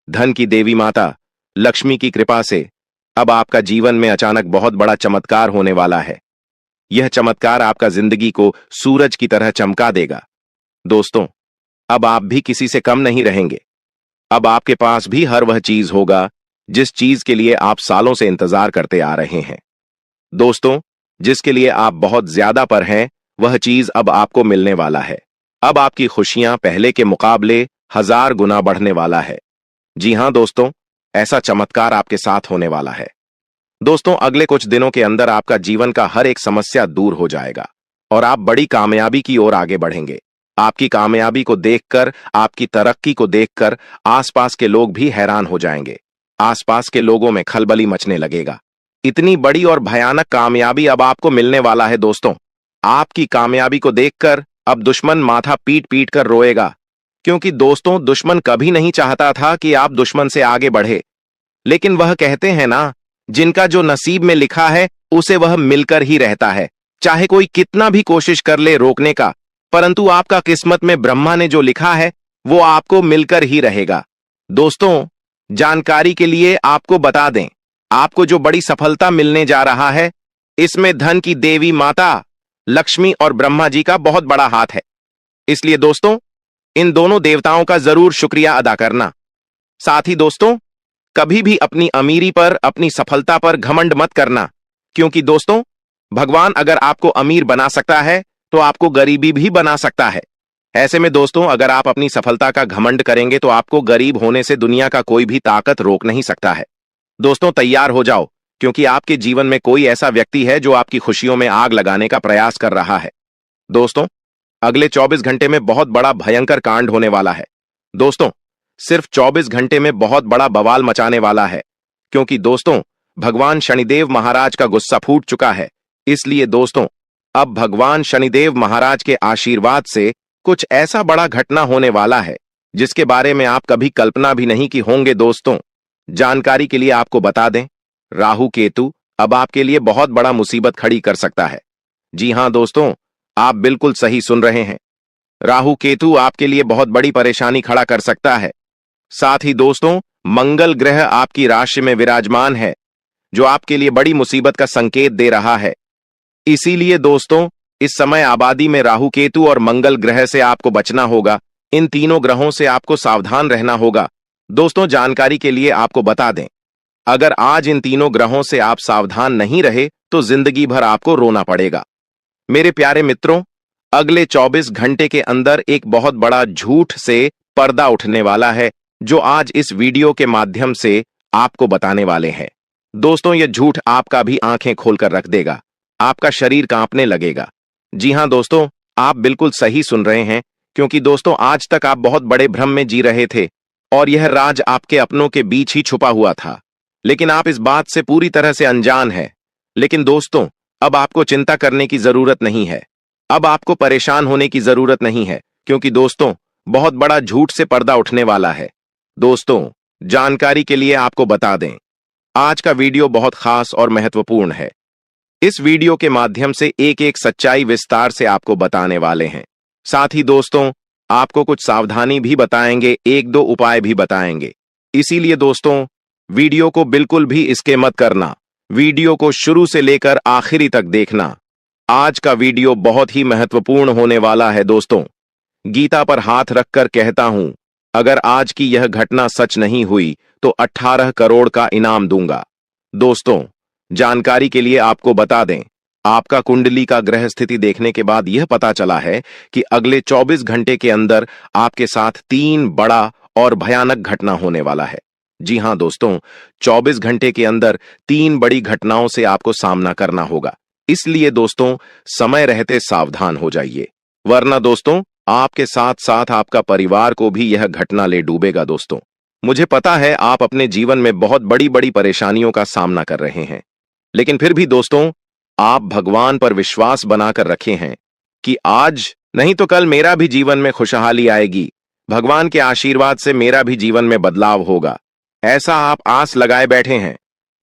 धन की देवी माता लक्ष्मी की कृपा से अब आपका जीवन में अचानक बहुत बड़ा चमत्कार होने वाला है। यह चमत्कार आपका जिंदगी को सूरज की तरह चमका देगा। दोस्तों, अब आप भी किसी से कम नहीं रहेंगे। अब आपके पास भी हर वह चीज होगा जिस चीज के लिए आप सालों से इंतजार करते आ रहे हैं। दोस्तों, जिसके लिए आप बहुत ज्यादा पर हैं, वह चीज अब आपको मिलने वाला है। अब आपकी खुशियां पहले के मुकाबले 1000 गुना बढ़ने वाला है। जी हां दोस्तों, ऐसा चमत्कार आपके साथ होने वाला है। दोस्तों, अगले कुछ दिनों के अंदर आपका जीवन का हर एक समस्या दूर हो जाएगा और आप बड़ी कामयाबी की ओर आगे बढ़ेंगे। आपकी कामयाबी को देखकर, आपकी तरक्की को देखकर आसपास के लोग भी हैरान हो जाएंगे। आसपास के लोगों में खलबली मचने लगेगा। इतनी बड़ी और भयानक कामयाबी अब आपको मिलने वाला है। दोस्तों, आपकी कामयाबी को देखकर अब दुश्मन माथा पीट पीट कर रोएगा, क्योंकि दोस्तों, दुश्मन कभी नहीं चाहता था कि आप दुश्मन से आगे बढ़े। लेकिन वह कहते हैं ना, जिनका जो नसीब में लिखा है उसे वह मिलकर ही रहता है। चाहे कोई कितना भी कोशिश कर ले रोकने का, परंतु आपका किस्मत में ब्रह्मा ने जो लिखा है वो आपको मिलकर ही रहेगा। दोस्तों, जानकारी के लिए आपको बता दें, आपको जो बड़ी सफलता मिलने जा रहा है, इसमें धन की देवी माता लक्ष्मी और ब्रह्मा जी का बहुत बड़ा हाथ है। इसलिए दोस्तों, इन दोनों देवताओं का जरूर शुक्रिया अदा करना। साथ ही दोस्तों, कभी भी अपनी अमीरी पर, अपनी सफलता पर घमंड मत करना, क्योंकि दोस्तों, भगवान अगर आपको अमीर बना सकता है तो आपको गरीबी भी बना सकता है। ऐसे में दोस्तों, अगर आप अपनी सफलता का घमंड करेंगे तो आपको गरीब होने से दुनिया का कोई भी ताकत रोक नहीं सकता है। दोस्तों, तैयार हो जाओ, क्योंकि आपके जीवन में कोई ऐसा व्यक्ति है जो आपकी खुशियों में आग लगाने का प्रयास कर रहा है। दोस्तों, अगले 24 घंटे में बहुत बड़ा भयंकर कांड होने वाला है। दोस्तों, सिर्फ 24 घंटे में बहुत बड़ा बवाल मचाने वाला है, क्योंकि दोस्तों, भगवान शनिदेव महाराज का गुस्सा फूट चुका है। इसलिए दोस्तों, अब भगवान शनिदेव महाराज के आशीर्वाद से कुछ ऐसा बड़ा घटना होने वाला है जिसके बारे में आप कभी कल्पना भी नहीं की होंगे। दोस्तों, जानकारी के लिए आपको बता दें, राहु केतु अब आपके लिए बहुत बड़ा मुसीबत खड़ी कर सकता है। जी हां दोस्तों, आप बिल्कुल सही सुन रहे हैं। राहु केतु आपके लिए बहुत बड़ी परेशानी खड़ा कर सकता है। साथ ही दोस्तों, मंगल ग्रह आपकी राशि में विराजमान है, जो आपके लिए बड़ी मुसीबत का संकेत दे रहा है। इसीलिए दोस्तों, इस समय आबादी में राहु केतु और मंगल ग्रह से आपको बचना होगा। इन तीनों ग्रहों से आपको सावधान रहना होगा। दोस्तों, जानकारी के लिए आपको बता दें, अगर आज इन तीनों ग्रहों से आप सावधान नहीं रहे तो जिंदगी भर आपको रोना पड़ेगा। मेरे प्यारे मित्रों, अगले 24 घंटे के अंदर एक बहुत बड़ा झूठ से पर्दा उठने वाला है, जो आज इस वीडियो के माध्यम से आपको बताने वाले हैं। दोस्तों, यह झूठ आपका भी आंखें खोलकर रख देगा, आपका शरीर कांपने लगेगा। जी हां दोस्तों, आप बिल्कुल सही सुन रहे हैं, क्योंकि दोस्तों आज तक आप बहुत बड़े भ्रम में जी रहे थे और यह राज आपके अपनों के बीच ही छुपा हुआ था, लेकिन आप इस बात से पूरी तरह से अनजान हैं। लेकिन दोस्तों, अब आपको चिंता करने की जरूरत नहीं है, अब आपको परेशान होने की जरूरत नहीं है, क्योंकि दोस्तों बहुत बड़ा झूठ से पर्दा उठने वाला है। दोस्तों, जानकारी के लिए आपको बता दें, आज का वीडियो बहुत खास और महत्वपूर्ण है। इस वीडियो के माध्यम से एक एक सच्चाई विस्तार से आपको बताने वाले हैं। साथ ही दोस्तों, आपको कुछ सावधानी भी बताएंगे, एक दो उपाय भी बताएंगे। इसीलिए दोस्तों, वीडियो को बिल्कुल भी स्किप मत करना, वीडियो को शुरू से लेकर आखिरी तक देखना। आज का वीडियो बहुत ही महत्वपूर्ण होने वाला है। दोस्तों, गीता पर हाथ रखकर कहता हूं, अगर आज की यह घटना सच नहीं हुई तो 18 करोड़ का इनाम दूंगा। दोस्तों, जानकारी के लिए आपको बता दें, आपका कुंडली का ग्रह स्थिति देखने के बाद यह पता चला है कि अगले 24 घंटे के अंदर आपके साथ 3 बड़ा और भयानक घटना होने वाला है। जी हां दोस्तों, 24 घंटे के अंदर 3 बड़ी घटनाओं से आपको सामना करना होगा। इसलिए दोस्तों, समय रहते सावधान हो जाइए, वरना दोस्तों आपके साथ साथ आपका परिवार को भी यह घटना ले डूबेगा। दोस्तों, मुझे पता है आप अपने जीवन में बहुत बड़ी बड़ी परेशानियों का सामना कर रहे हैं, लेकिन फिर भी दोस्तों, आप भगवान पर विश्वास बनाकर रखे हैं कि आज नहीं तो कल मेरा भी जीवन में खुशहाली आएगी, भगवान के आशीर्वाद से मेरा भी जीवन में बदलाव होगा, ऐसा आप आस लगाए बैठे हैं।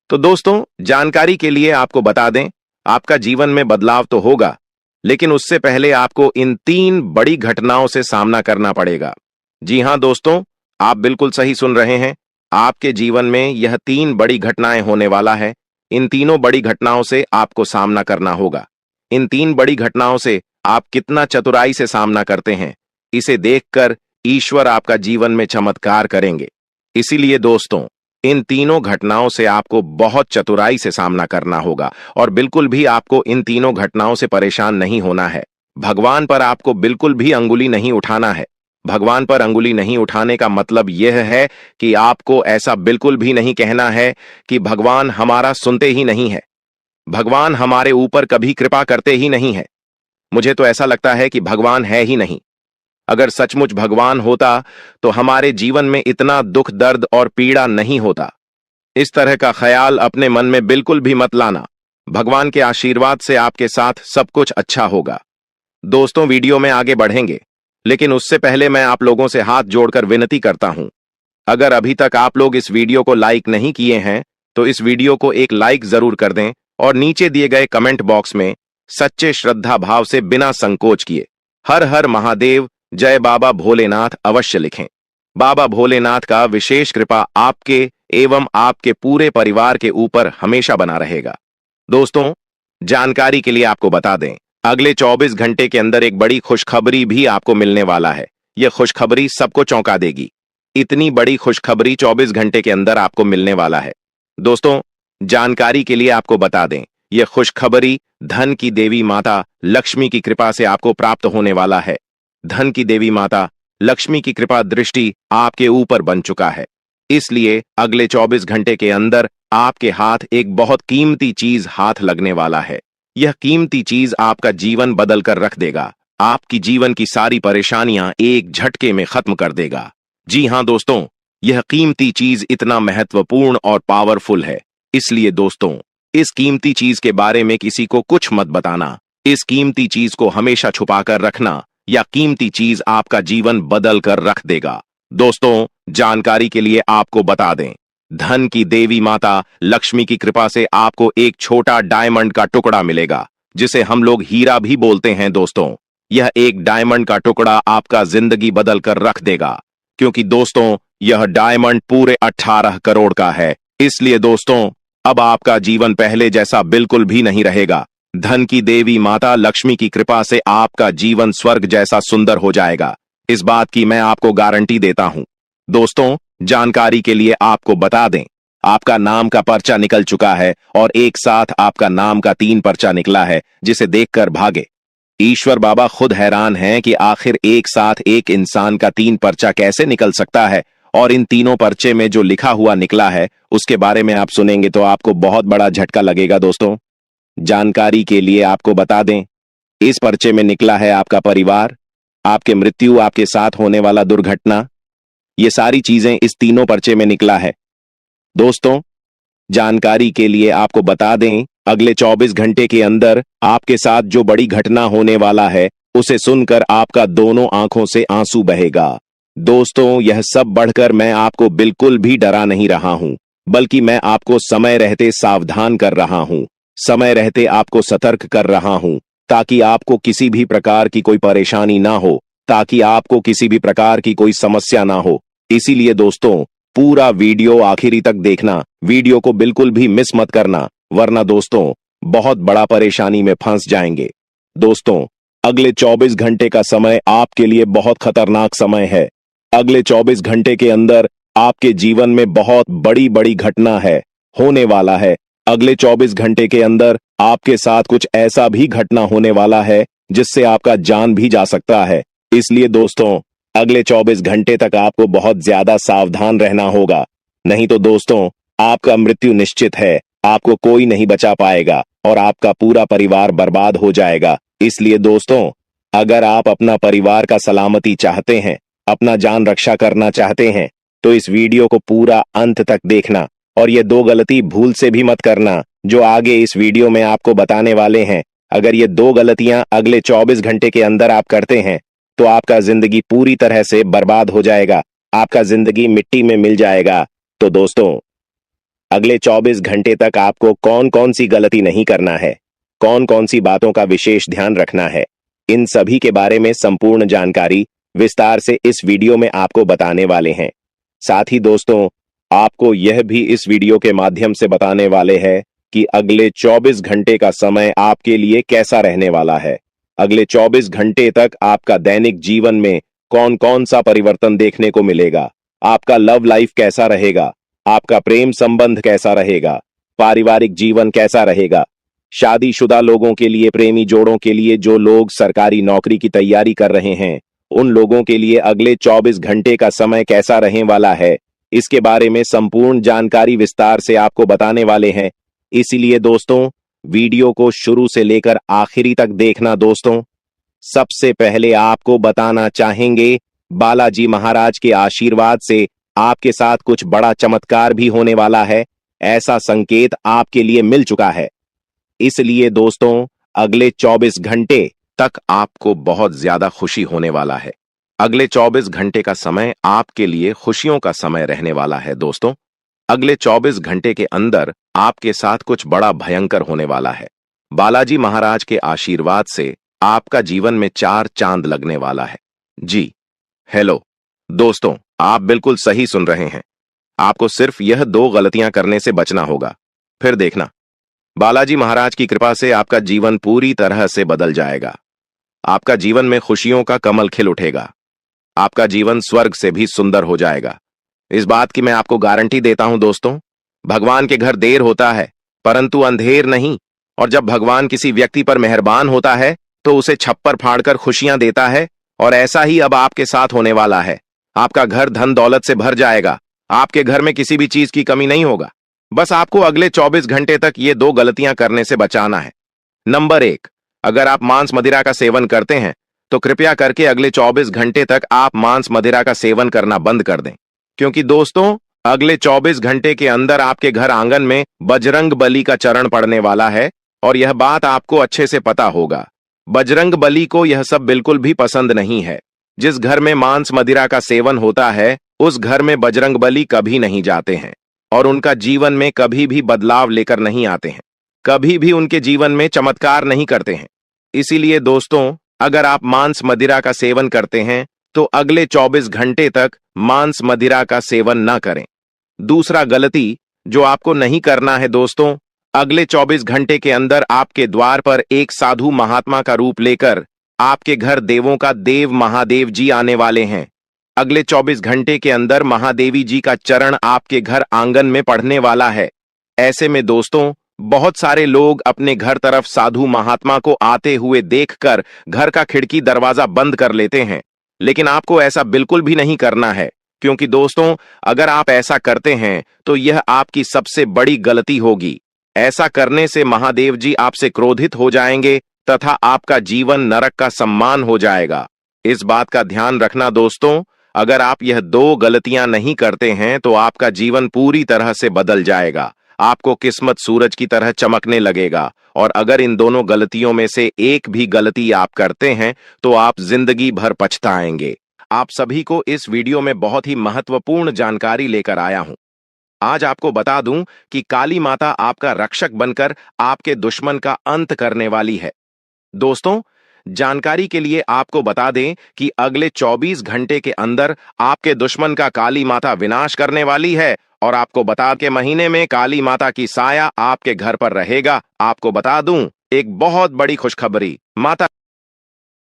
तो दोस्तों, जानकारी के लिए आपको बता दें, आपका जीवन में बदलाव तो होगा, लेकिन उससे पहले आपको इन 3 बड़ी घटनाओं से सामना करना पड़ेगा। जी हां दोस्तों, आप बिल्कुल सही सुन रहे हैं, आपके जीवन में यह 3 बड़ी घटनाएं होने वाला है। इन तीनों बड़ी घटनाओं से आपको सामना करना होगा। इन 3 बड़ी घटनाओं से आप कितना चतुराई से सामना करते हैं, इसे देखकर ईश्वर आपका जीवन में चमत्कार करेंगे। इसीलिए दोस्तों, इन तीनों घटनाओं से आपको बहुत चतुराई से सामना करना होगा और बिल्कुल भी आपको इन तीनों घटनाओं से परेशान नहीं होना है। भगवान पर आपको बिल्कुल भी अंगुली नहीं उठाना है। भगवान पर अंगुली नहीं उठाने का मतलब यह है कि आपको ऐसा बिल्कुल भी नहीं कहना है कि भगवान हमारा सुनते ही नहीं है, भगवान हमारे ऊपर कभी कृपा करते ही नहीं है, मुझे तो ऐसा लगता है कि भगवान है ही नहीं। अगर सचमुच भगवान होता तो हमारे जीवन में इतना दुख, दर्द और पीड़ा नहीं होता। इस तरह का ख्याल अपने मन में बिल्कुल भी मत लाना। भगवान के आशीर्वाद से आपके साथ सब कुछ अच्छा होगा। दोस्तों, वीडियो में आगे बढ़ेंगे, लेकिन उससे पहले मैं आप लोगों से हाथ जोड़कर विनती करता हूं, अगर अभी तक आप लोग इस वीडियो को लाइक नहीं किए हैं तो इस वीडियो को एक लाइक जरूर कर दें और नीचे दिए गए कमेंट बॉक्स में सच्चे श्रद्धा भाव से बिना संकोच किए हर हर महादेव, जय बाबा भोलेनाथ अवश्य लिखें। बाबा भोलेनाथ का विशेष कृपा आपके एवं आपके पूरे परिवार के ऊपर हमेशा बना रहेगा। दोस्तों, जानकारी के लिए आपको बता दें, अगले 24 घंटे के अंदर एक बड़ी खुशखबरी भी आपको मिलने वाला है। यह खुशखबरी सबको चौंका देगी। इतनी बड़ी खुशखबरी 24 घंटे के अंदर आपको मिलने वाला है। दोस्तों, जानकारी के लिए आपको बता दें, यह खुशखबरी धन की देवी माता लक्ष्मी की कृपा से आपको प्राप्त होने वाला है। धन की देवी माता लक्ष्मी की कृपा दृष्टि आपके ऊपर बन चुका है। इसलिए अगले 24 घंटे के अंदर आपके हाथ एक बहुत कीमती चीज हाथ लगने वाला है। यह कीमती चीज आपका जीवन बदल कर रख देगा, आपकी जीवन की सारी परेशानियां एक झटके में खत्म कर देगा। जी हां दोस्तों, यह कीमती चीज इतना महत्वपूर्ण और पावरफुल है, इसलिए दोस्तों इस कीमती चीज के बारे में किसी को कुछ मत बताना। इस कीमती चीज को हमेशा छुपाकर रखना, या कीमती चीज आपका जीवन बदल कर रख देगा। दोस्तों, जानकारी के लिए आपको बता दें, धन की देवी माता लक्ष्मी की कृपा से आपको एक छोटा डायमंड का टुकड़ा मिलेगा, जिसे हम लोग हीरा भी बोलते हैं। दोस्तों, यह एक डायमंड का टुकड़ा आपका जिंदगी बदल कर रख देगा, क्योंकि दोस्तों यह डायमंड पूरे 18 करोड़ का है। इसलिए दोस्तों, अब आपका जीवन पहले जैसा बिल्कुल भी नहीं रहेगा। धन की देवी माता लक्ष्मी की कृपा से आपका जीवन स्वर्ग जैसा सुंदर हो जाएगा। इस बात की मैं आपको गारंटी देता हूं। दोस्तों, जानकारी के लिए आपको बता दें, आपका नाम का पर्चा निकल चुका है और एक साथ आपका नाम का 3 पर्चा निकला है, जिसे देखकर भागे। ईश्वर बाबा खुद हैरान हैं कि आखिर एक साथ एक इंसान का 3 पर्चा कैसे निकल सकता है, और इन तीनों पर्चे में जो लिखा हुआ निकला है उसके बारे में आप सुनेंगे तो आपको बहुत बड़ा झटका लगेगा दोस्तों। जानकारी के लिए आपको बता दें, इस पर्चे में निकला है आपका परिवार, आपके मृत्यु, आपके साथ होने वाला दुर्घटना, ये सारी चीजें इस तीनों पर्चे में निकला है। दोस्तों, जानकारी के लिए आपको बता दें, अगले 24 घंटे के अंदर आपके साथ जो बड़ी घटना होने वाला है उसे सुनकर आपका दोनों आंखों से आंसू बहेगा। दोस्तों, यह सब बढ़कर मैं आपको बिल्कुल भी डरा नहीं रहा हूं, बल्कि मैं आपको समय रहते सावधान कर रहा हूं, समय रहते आपको सतर्क कर रहा हूं, ताकि आपको किसी भी प्रकार की कोई परेशानी ना हो, ताकि आपको किसी भी प्रकार की कोई समस्या ना हो। इसीलिए दोस्तों, पूरा वीडियो आखिरी तक देखना, वीडियो को बिल्कुल भी मिस मत करना, वरना दोस्तों बहुत बड़ा परेशानी में फंस जाएंगे। दोस्तों, अगले 24 घंटे का समय आपके लिए बहुत खतरनाक समय है। अगले 24 घंटे के अंदर आपके जीवन में बहुत बड़ी बड़ी घटना है, होने वाला है। अगले 24 घंटे के अंदर आपके साथ कुछ ऐसा भी घटना होने वाला है जिससे आपका जान भी जा सकता है। इसलिए दोस्तों, अगले 24 घंटे तक आपको बहुत ज्यादा सावधान रहना होगा, नहीं तो दोस्तों आपका मृत्यु निश्चित है, आपको कोई नहीं बचा पाएगा और आपका पूरा परिवार बर्बाद हो जाएगा। इसलिए दोस्तों, अगर आप अपना परिवार का सलामती चाहते हैं, अपना जान रक्षा करना चाहते हैं, तो इस वीडियो को पूरा अंत तक देखना, और ये 2 गलती भूल से भी मत करना जो आगे इस वीडियो में आपको बताने वाले हैं। अगर ये 2 गलतियां अगले 24 घंटे के अंदर आप करते हैं तो आपका जिंदगी पूरी तरह से बर्बाद हो जाएगा, आपका जिंदगी मिट्टी में मिल जाएगा। तो दोस्तों, अगले 24 घंटे तक आपको कौन कौन सी गलती नहीं करना है, कौन कौन सी बातों का विशेष ध्यान रखना है, इन सभी के बारे में संपूर्ण जानकारी विस्तार से इस वीडियो में आपको बताने वाले हैं। साथ ही दोस्तों, आपको यह भी इस वीडियो के माध्यम से बताने वाले हैं कि अगले 24 घंटे का समय आपके लिए कैसा रहने वाला है। अगले 24 घंटे तक आपका दैनिक जीवन में कौन कौन सा परिवर्तन देखने को मिलेगा, आपका लव लाइफ कैसा रहेगा, आपका प्रेम संबंध कैसा रहेगा, पारिवारिक जीवन कैसा रहेगा, शादीशुदा लोगों के लिए, प्रेमी जोड़ों के लिए, जो लोग सरकारी नौकरी की तैयारी कर रहे हैं, उन लोगों के लिए अगले 24 घंटे का समय कैसा रहने वाला है, इसके बारे में संपूर्ण जानकारी विस्तार से आपको बताने वाले हैं। इसीलिए दोस्तों, वीडियो को शुरू से लेकर आखिरी तक देखना। दोस्तों, सबसे पहले आपको बताना चाहेंगे, बालाजी महाराज के आशीर्वाद से आपके साथ कुछ बड़ा चमत्कार भी होने वाला है, ऐसा संकेत आपके लिए मिल चुका है। इसलिए दोस्तों, अगले 24 घंटे तक आपको बहुत ज्यादा खुशी होने वाला है। अगले 24 घंटे का समय आपके लिए खुशियों का समय रहने वाला है। दोस्तों, अगले 24 घंटे के अंदर आपके साथ कुछ बड़ा भयंकर होने वाला है। बालाजी महाराज के आशीर्वाद से आपका जीवन में 4 चांद लगने वाला है। जी हेलो दोस्तों, आप बिल्कुल सही सुन रहे हैं। आपको सिर्फ यह 2 गलतियां करने से बचना होगा, फिर देखना बालाजी महाराज की कृपा से आपका जीवन पूरी तरह से बदल जाएगा। आपका जीवन में खुशियों का कमल खिल उठेगा, आपका जीवन स्वर्ग से भी सुंदर हो जाएगा। इस बात की मैं आपको गारंटी देता हूं दोस्तों। भगवान के घर देर होता है परंतु अंधेर नहीं, और जब भगवान किसी व्यक्ति पर मेहरबान होता है तो उसे छप्पर फाड़कर खुशियां देता है, और ऐसा ही अब आपके साथ होने वाला है। आपका घर धन दौलत से भर जाएगा, आपके घर में किसी भी चीज की कमी नहीं होगा। बस आपको अगले 24 घंटे तक ये 2 गलतियां करने से बचाना है। नंबर 1, अगर आप मांस मदिरा का सेवन करते हैं तो कृपया करके अगले 24 घंटे तक आप मांस मदिरा का सेवन करना बंद कर दें, क्योंकि दोस्तों अगले 24 घंटे के अंदर आपके घर आंगन में बजरंग बली का चरण पड़ने वाला है, और यह बात आपको अच्छे से पता होगा। बजरंग बली को यह सब बिल्कुल भी पसंद नहीं है। जिस घर में मांस मदिरा का सेवन होता है उस घर में बजरंग बली कभी नहीं जाते हैं, और उनका जीवन में कभी भी बदलाव लेकर नहीं आते हैं, कभी भी उनके जीवन में चमत्कार नहीं करते हैं। इसीलिए दोस्तों, अगर आप मांस मदिरा का सेवन करते हैं तो अगले 24 घंटे तक मांस मदिरा का सेवन न करें। दूसरा गलती जो आपको नहीं करना है दोस्तों, अगले 24 घंटे के अंदर आपके द्वार पर एक साधु महात्मा का रूप लेकर आपके घर देवों का देव महादेव जी आने वाले हैं। अगले 24 घंटे के अंदर महादेवी जी का चरण आपके घर आंगन में पड़ने वाला है। ऐसे में दोस्तों बहुत सारे लोग अपने घर तरफ साधु महात्मा को आते हुए देखकर घर का खिड़की दरवाजा बंद कर लेते हैं, लेकिन आपको ऐसा बिल्कुल भी नहीं करना है, क्योंकि दोस्तों, अगर आप ऐसा करते हैं तो यह आपकी सबसे बड़ी गलती होगी। ऐसा करने से महादेव जी आपसे क्रोधित हो जाएंगे तथा आपका जीवन नरक का सम्मान हो जाएगा। इस बात का ध्यान रखना दोस्तों, अगर आप यह दो गलतियां नहीं करते हैं तो आपका जीवन पूरी तरह से बदल जाएगा। आपको किस्मत सूरज की तरह चमकने लगेगा, और अगर इन दोनों गलतियों में से एक भी गलती आप करते हैं तो आप जिंदगी भर पछताएंगे। आप सभी को इस वीडियो में बहुत ही महत्वपूर्ण जानकारी लेकर आया हूं। आज आपको बता दूं कि काली माता आपका रक्षक बनकर आपके दुश्मन का अंत करने वाली है। दोस्तों, जानकारी के लिए आपको बता दें कि अगले 24 घंटे के अंदर आपके दुश्मन का काली माता विनाश करने वाली है, और आपको बता के महीने में काली माता की साया आपके घर पर रहेगा। आपको बता दूं, एक बहुत बड़ी खुशखबरी माता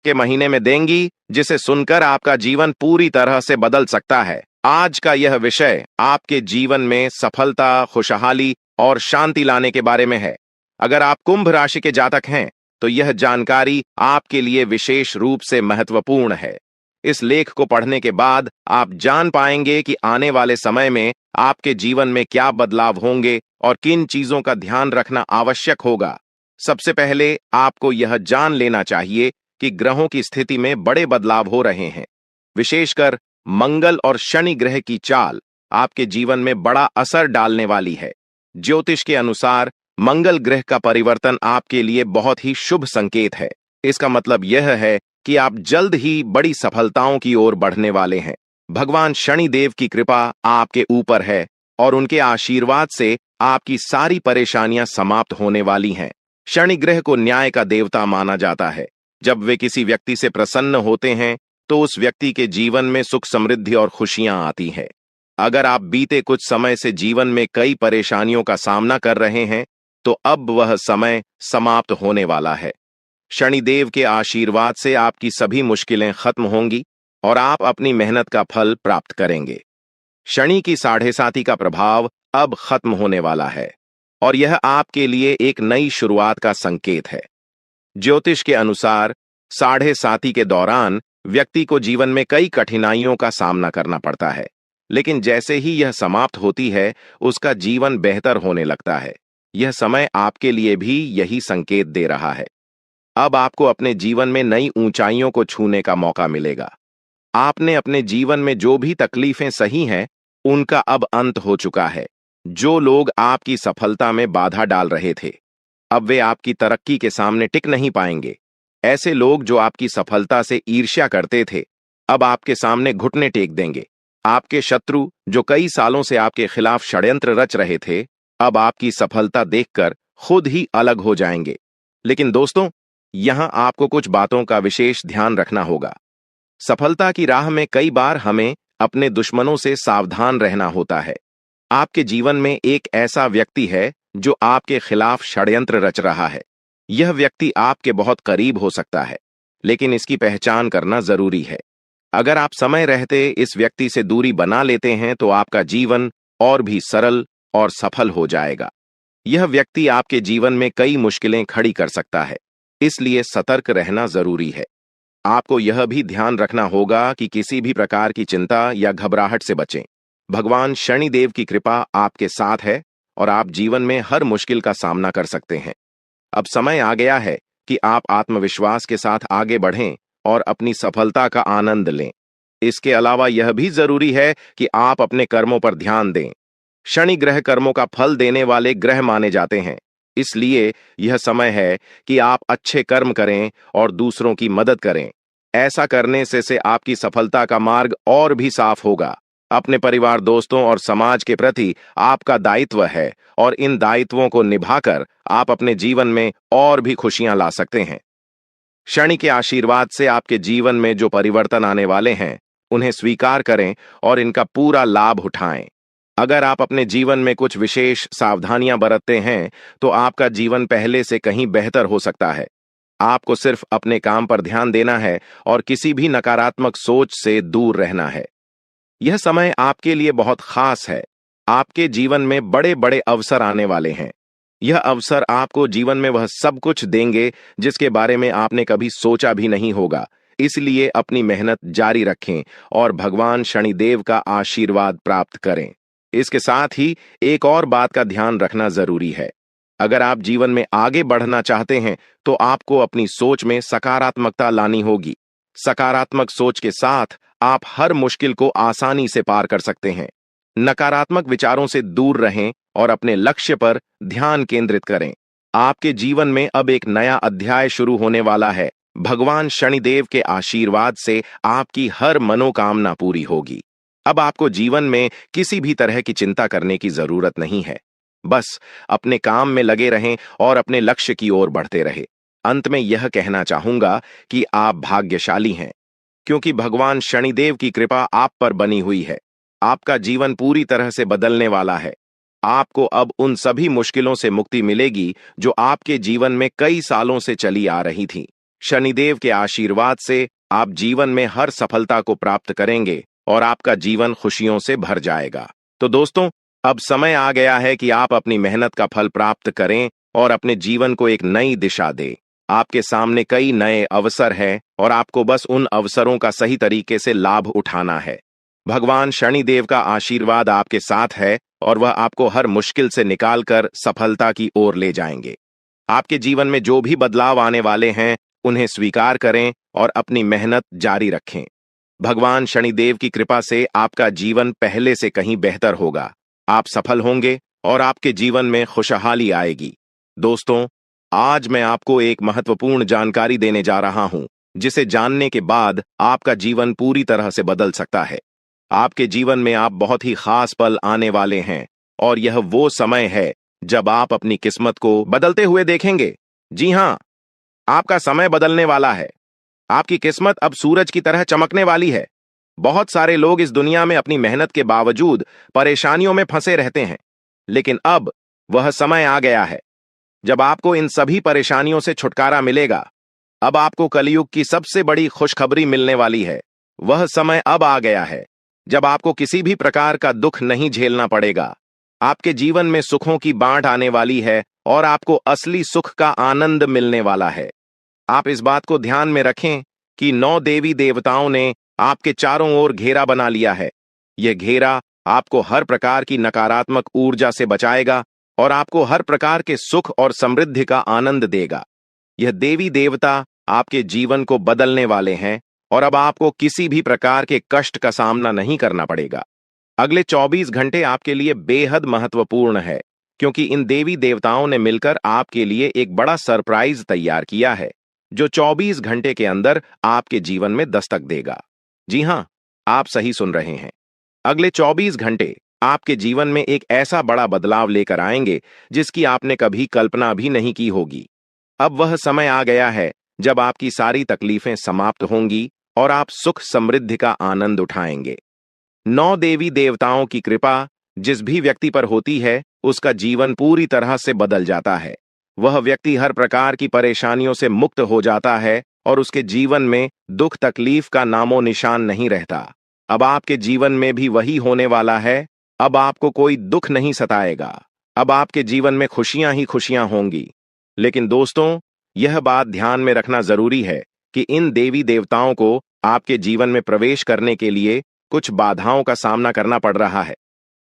के महीने में देंगी, जिसे सुनकर आपका जीवन पूरी तरह से बदल सकता है। आज का यह विषय आपके जीवन में सफलता, खुशहाली और शांति लाने के बारे में है। अगर आप कुंभ राशि के जातक हैं तो यह जानकारी आपके लिए विशेष रूप से महत्वपूर्ण है। इस लेख को पढ़ने के बाद आप जान पाएंगे कि आने वाले समय में आपके जीवन में क्या बदलाव होंगे और किन चीजों का ध्यान रखना आवश्यक होगा। सबसे पहले आपको यह जान लेना चाहिए कि ग्रहों की स्थिति में बड़े बदलाव हो रहे हैं। विशेषकर मंगल और शनि ग्रह की चाल आपके जीवन में बड़ा असर डालने वाली है। ज्योतिष के अनुसार मंगल ग्रह का परिवर्तन आपके लिए बहुत ही शुभ संकेत है। इसका मतलब यह है कि आप जल्द ही बड़ी सफलताओं की ओर बढ़ने वाले हैं। भगवान शनि देव की कृपा आपके ऊपर है और उनके आशीर्वाद से आपकी सारी परेशानियां समाप्त होने वाली हैं। शनि ग्रह को न्याय का देवता माना जाता है। जब वे किसी व्यक्ति से प्रसन्न होते हैं तो उस व्यक्ति के जीवन में सुख, समृद्धि और खुशियां आती हैं। अगर आप बीते कुछ समय से जीवन में कई परेशानियों का सामना कर रहे हैं तो अब वह समय समाप्त होने वाला है। शनिदेव के आशीर्वाद से आपकी सभी मुश्किलें खत्म होंगी और आप अपनी मेहनत का फल प्राप्त करेंगे। शनि की 7.5 का प्रभाव अब खत्म होने वाला है और यह आपके लिए एक नई शुरुआत का संकेत है। ज्योतिष के अनुसार 7.5 के दौरान व्यक्ति को जीवन में कई कठिनाइयों का सामना करना पड़ता है, लेकिन जैसे ही यह समाप्त होती है उसका जीवन बेहतर होने लगता है। यह समय आपके लिए भी यही संकेत दे रहा है। अब आपको अपने जीवन में नई ऊंचाइयों को छूने का मौका मिलेगा। आपने अपने जीवन में जो भी तकलीफें सही हैं, उनका अब अंत हो चुका है। जो लोग आपकी सफलता में बाधा डाल रहे थे, अब वे आपकी तरक्की के सामने टिक नहीं पाएंगे। ऐसे लोग जो आपकी सफलता से ईर्ष्या करते थे, अब आपके सामने घुटने टेक देंगे। आपके शत्रु जो कई सालों से आपके खिलाफ षड्यंत्र रच रहे थे, अब आपकी सफलता देखकर खुद ही अलग हो जाएंगे। लेकिन दोस्तों, यहां आपको कुछ बातों का विशेष ध्यान रखना होगा। सफलता की राह में कई बार हमें अपने दुश्मनों से सावधान रहना होता है। आपके जीवन में एक ऐसा व्यक्ति है जो आपके खिलाफ षड्यंत्र रच रहा है। यह व्यक्ति आपके बहुत करीब हो सकता है, लेकिन इसकी पहचान करना जरूरी है। अगर आप समय रहते इस व्यक्ति से दूरी बना लेते हैं तो आपका जीवन और भी सरल और सफल हो जाएगा। यह व्यक्ति आपके जीवन में कई मुश्किलें खड़ी कर सकता है, इसलिए सतर्क रहना जरूरी है। आपको यह भी ध्यान रखना होगा कि किसी भी प्रकार की चिंता या घबराहट से बचें। भगवान शनिदेव की कृपा आपके साथ है और आप जीवन में हर मुश्किल का सामना कर सकते हैं। अब समय आ गया है कि आप आत्मविश्वास के साथ आगे बढ़ें और अपनी सफलता का आनंद लें। इसके अलावा यह भी जरूरी है कि आप अपने कर्मों पर ध्यान दें। शनि ग्रह कर्मों का फल देने वाले ग्रह माने जाते हैं, इसलिए यह समय है कि आप अच्छे कर्म करें और दूसरों की मदद करें। ऐसा करने से आपकी सफलता का मार्ग और भी साफ होगा। अपने परिवार, दोस्तों और समाज के प्रति आपका दायित्व है और इन दायित्वों को निभाकर आप अपने जीवन में और भी खुशियां ला सकते हैं। शनि के आशीर्वाद से आपके जीवन में जो परिवर्तन आने वाले हैं, उन्हें स्वीकार करें और इनका पूरा लाभ उठाएं। अगर आप अपने जीवन में कुछ विशेष सावधानियां बरतते हैं तो आपका जीवन पहले से कहीं बेहतर हो सकता है। आपको सिर्फ अपने काम पर ध्यान देना है और किसी भी नकारात्मक सोच से दूर रहना है। यह समय आपके लिए बहुत खास है। आपके जीवन में बड़े बड़े अवसर आने वाले हैं। यह अवसर आपको जीवन में वह सब कुछ देंगे जिसके बारे में आपने कभी सोचा भी नहीं होगा। इसलिए अपनी मेहनत जारी रखें और भगवान शनिदेव का आशीर्वाद प्राप्त करें। इसके साथ ही एक और बात का ध्यान रखना जरूरी है। अगर आप जीवन में आगे बढ़ना चाहते हैं तो आपको अपनी सोच में सकारात्मकता लानी होगी। सकारात्मक सोच के साथ आप हर मुश्किल को आसानी से पार कर सकते हैं। नकारात्मक विचारों से दूर रहें और अपने लक्ष्य पर ध्यान केंद्रित करें। आपके जीवन में अब एक नया अध्याय शुरू होने वाला है। भगवान शनिदेव के आशीर्वाद से आपकी हर मनोकामना पूरी होगी। अब आपको जीवन में किसी भी तरह की चिंता करने की जरूरत नहीं है। बस अपने काम में लगे रहें और अपने लक्ष्य की ओर बढ़ते रहें। अंत में यह कहना चाहूंगा कि आप भाग्यशाली हैं, क्योंकि भगवान शनिदेव की कृपा आप पर बनी हुई है। आपका जीवन पूरी तरह से बदलने वाला है। आपको अब उन सभी मुश्किलों से मुक्ति मिलेगी जो आपके जीवन में कई सालों से चली आ रही थी। शनिदेव के आशीर्वाद से आप जीवन में हर सफलता को प्राप्त करेंगे और आपका जीवन खुशियों से भर जाएगा। तो दोस्तों, अब समय आ गया है कि आप अपनी मेहनत का फल प्राप्त करें और अपने जीवन को एक नई दिशा दें। आपके सामने कई नए अवसर हैं और आपको बस उन अवसरों का सही तरीके से लाभ उठाना है। भगवान शनिदेव का आशीर्वाद आपके साथ है और वह आपको हर मुश्किल से निकालकर सफलता की ओर ले जाएंगे। आपके जीवन में जो भी बदलाव आने वाले हैं, उन्हें स्वीकार करें और अपनी मेहनत जारी रखें। भगवान शनिदेव की कृपा से आपका जीवन पहले से कहीं बेहतर होगा। आप सफल होंगे और आपके जीवन में खुशहाली आएगी। दोस्तों, आज मैं आपको एक महत्वपूर्ण जानकारी देने जा रहा हूं, जिसे जानने के बाद आपका जीवन पूरी तरह से बदल सकता है। आपके जीवन में आप बहुत ही खास पल आने वाले हैं और यह वो समय है जब आप अपनी किस्मत को बदलते हुए देखेंगे। जी हां, आपका समय बदलने वाला है। आपकी किस्मत अब सूरज की तरह चमकने वाली है। बहुत सारे लोग इस दुनिया में अपनी मेहनत के बावजूद परेशानियों में फंसे रहते हैं, लेकिन अब वह समय आ गया है जब आपको इन सभी परेशानियों से छुटकारा मिलेगा। अब आपको कलयुग की सबसे बड़ी खुशखबरी मिलने वाली है। वह समय अब आ गया है जब आपको किसी भी प्रकार का दुख नहीं झेलना पड़ेगा। आपके जीवन में सुखों की बाढ़ आने वाली है और आपको असली सुख का आनंद मिलने वाला है। आप इस बात को ध्यान में रखें कि 9 देवी देवताओं ने आपके चारों ओर घेरा बना लिया है। यह घेरा आपको हर प्रकार की नकारात्मक ऊर्जा से बचाएगा और आपको हर प्रकार के सुख और समृद्धि का आनंद देगा। यह देवी देवता आपके जीवन को बदलने वाले हैं और अब आपको किसी भी प्रकार के कष्ट का सामना नहीं करना पड़ेगा। अगले 24 घंटे आपके लिए बेहद महत्वपूर्ण है, क्योंकि इन देवी देवताओं ने मिलकर आपके लिए एक बड़ा सरप्राइज तैयार किया है, जो 24 घंटे के अंदर आपके जीवन में दस्तक देगा। जी हां, आप सही सुन रहे हैं। अगले 24 घंटे आपके जीवन में एक ऐसा बड़ा बदलाव लेकर आएंगे जिसकी आपने कभी कल्पना भी नहीं की होगी। अब वह समय आ गया है जब आपकी सारी तकलीफें समाप्त होंगी और आप सुख समृद्धि का आनंद उठाएंगे। 9 देवी देवताओं की कृपा जिस भी व्यक्ति पर होती है, उसका जीवन पूरी तरह से बदल जाता है। वह व्यक्ति हर प्रकार की परेशानियों से मुक्त हो जाता है और उसके जीवन में दुख तकलीफ का नामो निशान नहीं रहता। अब आपके जीवन में भी वही होने वाला है। अब आपको कोई दुख नहीं सताएगा। अब आपके जीवन में खुशियां ही खुशियां होंगी। लेकिन दोस्तों, यह बात ध्यान में रखना जरूरी है कि इन देवी देवताओं को आपके जीवन में प्रवेश करने के लिए कुछ बाधाओं का सामना करना पड़ रहा है।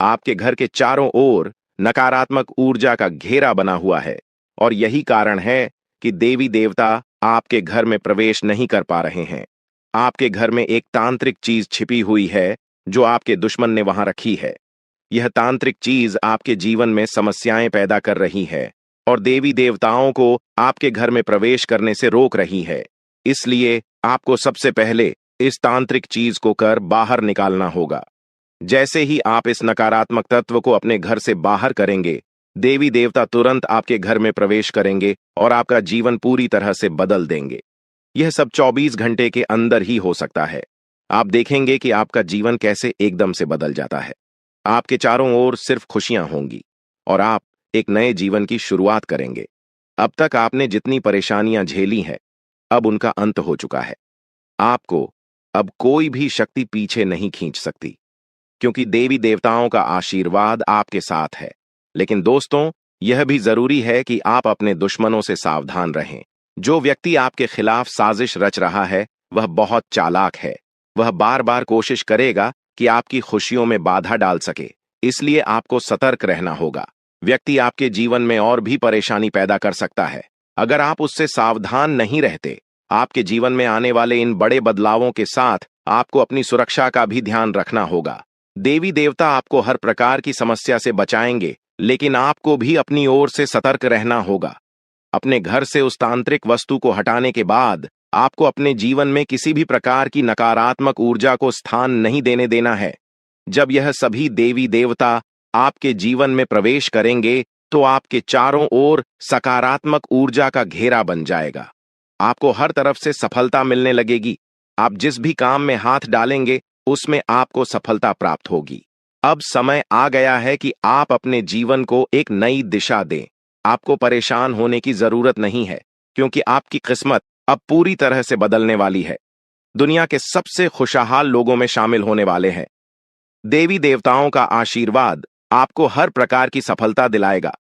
आपके घर के चारों ओर नकारात्मक ऊर्जा का घेरा बना हुआ है और यही कारण है कि देवी देवता आपके घर में प्रवेश नहीं कर पा रहे हैं। आपके घर में एक तांत्रिक चीज छिपी हुई है जो आपके दुश्मन ने वहां रखी है। यह तांत्रिक चीज आपके जीवन में समस्याएं पैदा कर रही है और देवी देवताओं को आपके घर में प्रवेश करने से रोक रही है। इसलिए आपको सबसे पहले इस तांत्रिक चीज को कर बाहर निकालना होगा। जैसे ही आप इस नकारात्मक तत्व को अपने घर से बाहर करेंगे, देवी देवता तुरंत आपके घर में प्रवेश करेंगे और आपका जीवन पूरी तरह से बदल देंगे। यह सब 24 घंटे के अंदर ही हो सकता है। आप देखेंगे कि आपका जीवन कैसे एकदम से बदल जाता है। आपके चारों ओर सिर्फ खुशियां होंगी और आप एक नए जीवन की शुरुआत करेंगे। अब तक आपने जितनी परेशानियां झेली हैं, अब उनका अंत हो चुका है। आपको अब कोई भी शक्ति पीछे नहीं खींच सकती, क्योंकि देवी देवताओं का आशीर्वाद आपके साथ है। लेकिन दोस्तों, यह भी जरूरी है कि आप अपने दुश्मनों से सावधान रहें। जो व्यक्ति आपके खिलाफ साजिश रच रहा है वह बहुत चालाक है। वह बार बार कोशिश करेगा कि आपकी खुशियों में बाधा डाल सके, इसलिए आपको सतर्क रहना होगा। व्यक्ति आपके जीवन में और भी परेशानी पैदा कर सकता है। अगर आप उससे सावधान नहीं रहते, आपके जीवन में आने वाले इन बड़े बदलावों के साथ आपको अपनी सुरक्षा का भी ध्यान रखना होगा। देवी देवता आपको हर प्रकार की समस्या से बचाएंगे, लेकिन आपको भी अपनी ओर से सतर्क रहना होगा। अपने घर से उस तांत्रिक वस्तु को हटाने के बाद आपको अपने जीवन में किसी भी प्रकार की नकारात्मक ऊर्जा को स्थान नहीं देने देना है। जब यह सभी देवी देवता आपके जीवन में प्रवेश करेंगे तो आपके चारों ओर सकारात्मक ऊर्जा का घेरा बन जाएगा। आपको हर तरफ से सफलता मिलने लगेगी। आप जिस भी काम में हाथ डालेंगे उसमें आपको सफलता प्राप्त होगी। अब समय आ गया है कि आप अपने जीवन को एक नई दिशा दें। आपको परेशान होने की जरूरत नहीं है, क्योंकि आपकी किस्मत अब पूरी तरह से बदलने वाली है। दुनिया के सबसे खुशहाल लोगों में शामिल होने वाले हैं। देवी देवताओं का आशीर्वाद आपको हर प्रकार की सफलता दिलाएगा।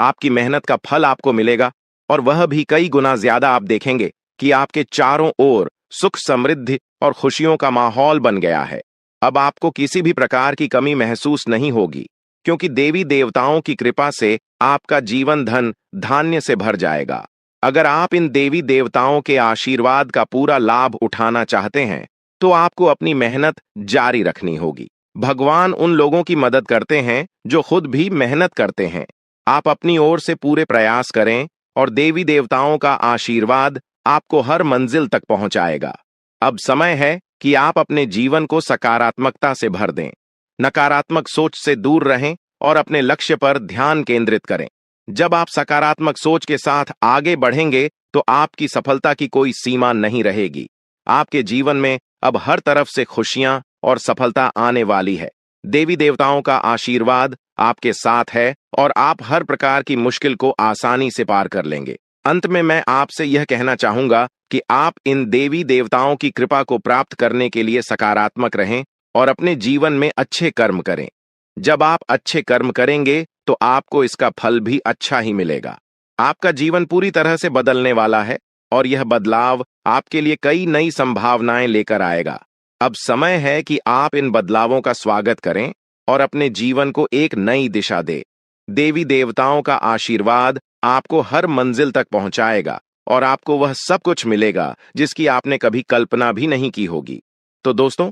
आपकी मेहनत का फल आपको मिलेगा, और वह भी कई गुना ज्यादा। आप देखेंगे कि आपके चारों ओर सुख, समृद्धि और खुशियों का माहौल बन गया है। अब आपको किसी भी प्रकार की कमी महसूस नहीं होगी, क्योंकि देवी देवताओं की कृपा से आपका जीवन धन धान्य से भर जाएगा। अगर आप इन देवी देवताओं के आशीर्वाद का पूरा लाभ उठाना चाहते हैं तो आपको अपनी मेहनत जारी रखनी होगी। भगवान उन लोगों की मदद करते हैं जो खुद भी मेहनत करते हैं। आप अपनी ओर से पूरे प्रयास करें और देवी देवताओं का आशीर्वाद आपको हर मंजिल तक पहुंचाएगा। अब समय है कि आप अपने जीवन को सकारात्मकता से भर दें। नकारात्मक सोच से दूर रहें और अपने लक्ष्य पर ध्यान केंद्रित करें। जब आप सकारात्मक सोच के साथ आगे बढ़ेंगे तो आपकी सफलता की कोई सीमा नहीं रहेगी। आपके जीवन में अब हर तरफ से खुशियां और सफलता आने वाली है। देवी देवताओं का आशीर्वाद आपके साथ है और आप हर प्रकार की मुश्किल को आसानी से पार कर लेंगे। अंत में मैं आपसे यह कहना चाहूंगा कि आप इन देवी देवताओं की कृपा को प्राप्त करने के लिए सकारात्मक रहें और अपने जीवन में अच्छे कर्म करें। जब आप अच्छे कर्म करेंगे तो आपको इसका फल भी अच्छा ही मिलेगा। आपका जीवन पूरी तरह से बदलने वाला है और यह बदलाव आपके लिए कई नई संभावनाएं लेकर आएगा। अब समय है कि आप इन बदलावों का स्वागत करें और अपने जीवन को एक नई दिशा दें। देवी देवताओं का आशीर्वाद आपको हर मंजिल तक पहुंचाएगा और आपको वह सब कुछ मिलेगा जिसकी आपने कभी कल्पना भी नहीं की होगी। तो दोस्तों,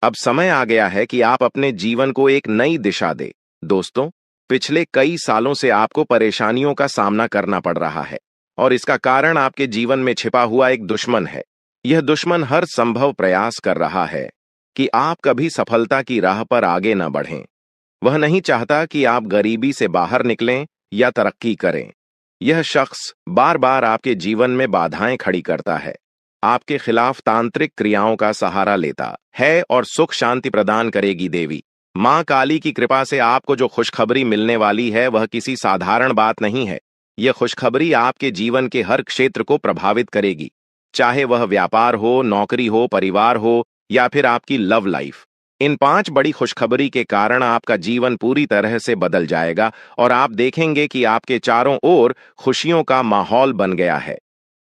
अब समय आ गया है कि आप अपने जीवन को एक नई दिशा दें। दोस्तों, पिछले कई सालों से आपको परेशानियों का सामना करना पड़ रहा है और इसका कारण आपके जीवन में छिपा हुआ एक दुश्मन है। यह दुश्मन हर संभव प्रयास कर रहा है कि आप कभी सफलता की राह पर आगे न बढ़ें। वह नहीं चाहता कि आप गरीबी से बाहर निकलें या तरक्की करें। यह शख्स बार बार आपके जीवन में बाधाएं खड़ी करता है, आपके खिलाफ तांत्रिक क्रियाओं का सहारा लेता है और सुख शांति प्रदान करेगी देवी मां काली की कृपा से आपको जो खुशखबरी मिलने वाली है वह किसी साधारण बात नहीं है। यह खुशखबरी आपके जीवन के हर क्षेत्र को प्रभावित करेगी, चाहे वह व्यापार हो, नौकरी हो, परिवार हो या फिर आपकी लव लाइफ। इन 5 बड़ी खुशखबरी के कारण आपका जीवन पूरी तरह से बदल जाएगा और आप देखेंगे कि आपके चारों ओर खुशियों का माहौल बन गया है।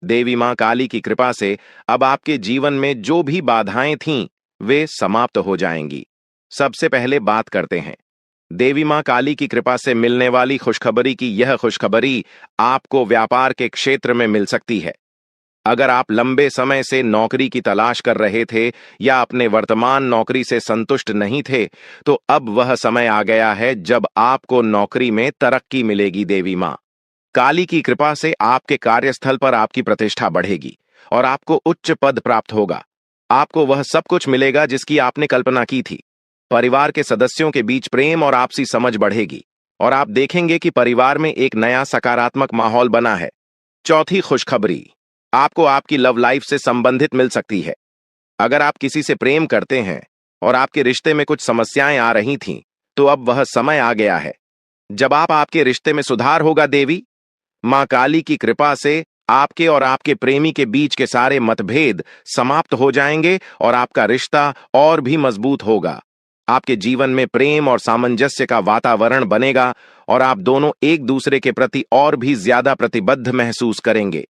देवी मां काली की कृपा से अब आपके जीवन में जो भी बाधाएं थीं वे समाप्त हो जाएंगी। सबसे पहले बात करते हैं देवी मां काली की कृपा से मिलने वाली खुशखबरी की। यह खुशखबरी आपको व्यापार के क्षेत्र में मिल सकती है। अगर आप लंबे समय से नौकरी की तलाश कर रहे थे या अपने वर्तमान नौकरी से संतुष्ट नहीं थे, तो अब वह समय आ गया है जब आपको नौकरी में तरक्की मिलेगी। देवी मां काली की कृपा से आपके कार्यस्थल पर आपकी प्रतिष्ठा बढ़ेगी और आपको उच्च पद प्राप्त होगा। आपको वह सब कुछ मिलेगा जिसकी आपने कल्पना की थी। परिवार के सदस्यों के बीच प्रेम और आपसी समझ बढ़ेगी और आप देखेंगे कि परिवार में एक नया सकारात्मक माहौल बना है। चौथी खुशखबरी आपको आपकी लव लाइफ से संबंधित मिल सकती है। अगर आप किसी से प्रेम करते हैं और आपके रिश्ते में कुछ समस्याएं आ रही थीं, तो अब वह समय आ गया है जब आपके रिश्ते में सुधार होगा। देवी मां काली की कृपा से आपके और आपके प्रेमी के बीच के सारे मतभेद समाप्त हो जाएंगे और आपका रिश्ता और भी मजबूत होगा। आपके जीवन में प्रेम और सामंजस्य का वातावरण बनेगा और आप दोनों एक दूसरे के प्रति और भी ज्यादा प्रतिबद्ध महसूस करेंगे।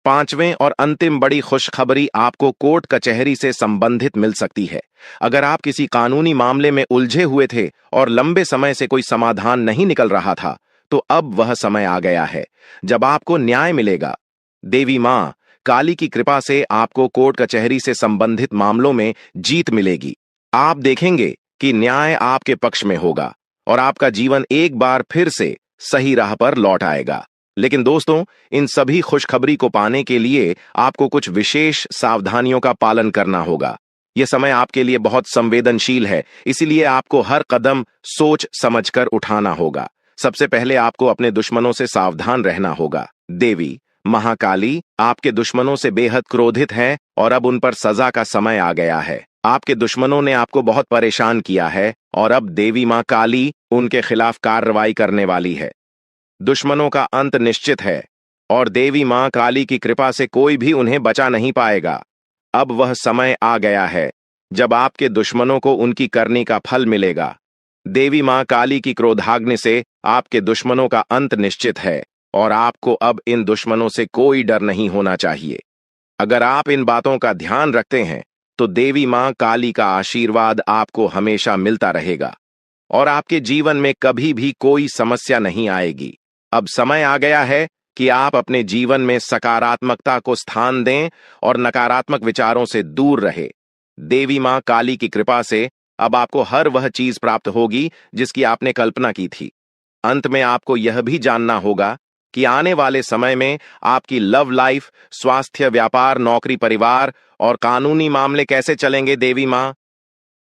पांचवें और अंतिम बड़ी खुशखबरी आपको कोर्ट कचहरी से संबंधित मिल सकती है। अगर आप किसी कानूनी मामले में उलझे हुए थे और लंबे समय से कोई समाधान नहीं निकल रहा था, तो अब वह समय आ गया है जब आपको न्याय मिलेगा। देवी मां काली की कृपा से आपको कोर्ट कचहरी से संबंधित मामलों में जीत मिलेगी। आप देखेंगे कि न्याय आपके पक्ष में होगा और आपका जीवन एक बार फिर से सही राह पर लौट आएगा। लेकिन दोस्तों, इन सभी खुशखबरी को पाने के लिए आपको कुछ विशेष सावधानियों का पालन करना होगा। यह समय आपके लिए बहुत संवेदनशील है, इसीलिए आपको हर कदम सोच समझकर उठाना होगा। सबसे पहले आपको अपने दुश्मनों से सावधान रहना होगा। देवी महाकाली आपके दुश्मनों से बेहद क्रोधित हैं और अब उन पर सजा का समय आ गया है। आपके दुश्मनों ने आपको बहुत परेशान किया है और अब देवी मां काली उनके खिलाफ कार्रवाई करने वाली है। दुश्मनों का अंत निश्चित है और देवी मां काली की कृपा से कोई भी उन्हें बचा नहीं पाएगा। अब वह समय आ गया है जब आपके दुश्मनों को उनकी करनी का फल मिलेगा। देवी मां काली की क्रोधाग्नि से आपके दुश्मनों का अंत निश्चित है और आपको अब इन दुश्मनों से कोई डर नहीं होना चाहिए। अगर आप इन बातों का ध्यान रखते हैं तो देवी मां काली का आशीर्वाद आपको हमेशा मिलता रहेगा और आपके जीवन में कभी भी कोई समस्या नहीं आएगी। अब समय आ गया है कि आप अपने जीवन में सकारात्मकता को स्थान दें और नकारात्मक विचारों से दूर रहे। देवी मां काली की कृपा से अब आपको हर वह चीज प्राप्त होगी जिसकी आपने कल्पना की थी। अंत में आपको यह भी जानना होगा कि आने वाले समय में आपकी लव लाइफ, स्वास्थ्य, व्यापार, नौकरी, परिवार और कानूनी मामले कैसे चलेंगे। देवी मां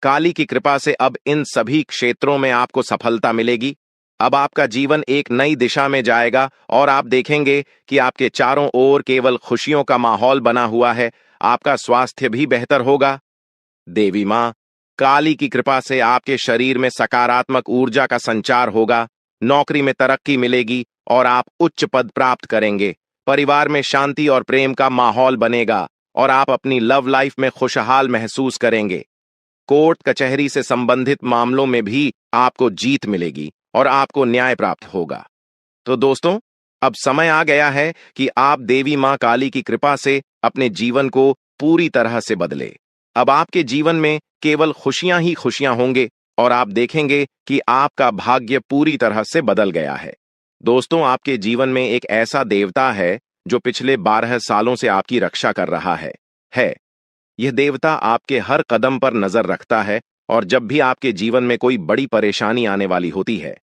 काली की कृपा से अब इन सभी क्षेत्रों में आपको सफलता मिलेगी। अब आपका जीवन एक नई दिशा में जाएगा और आप देखेंगे कि आपके चारों ओर केवल खुशियों का माहौल बना हुआ है। आपका स्वास्थ्य भी बेहतर होगा। देवी मां काली की कृपा से आपके शरीर में सकारात्मक ऊर्जा का संचार होगा। नौकरी में तरक्की मिलेगी और आप उच्च पद प्राप्त करेंगे। परिवार में शांति और प्रेम का माहौल बनेगा और आप अपनी लव लाइफ में खुशहाल महसूस करेंगे। कोर्ट कचहरी से संबंधित मामलों में भी आपको जीत मिलेगी और आपको न्याय प्राप्त होगा। तो दोस्तों, अब समय आ गया है कि आप देवी मां काली की कृपा से अपने जीवन को पूरी तरह से बदले। अब आपके जीवन में केवल खुशियां ही खुशियां होंगे और आप देखेंगे कि आपका भाग्य पूरी तरह से बदल गया है। दोस्तों, आपके जीवन में एक ऐसा देवता है जो पिछले 12 सालों से आपकी रक्षा कर रहा है। यह देवता आपके हर कदम पर नजर रखता है और जब भी आपके जीवन में कोई बड़ी परेशानी आने वाली होती है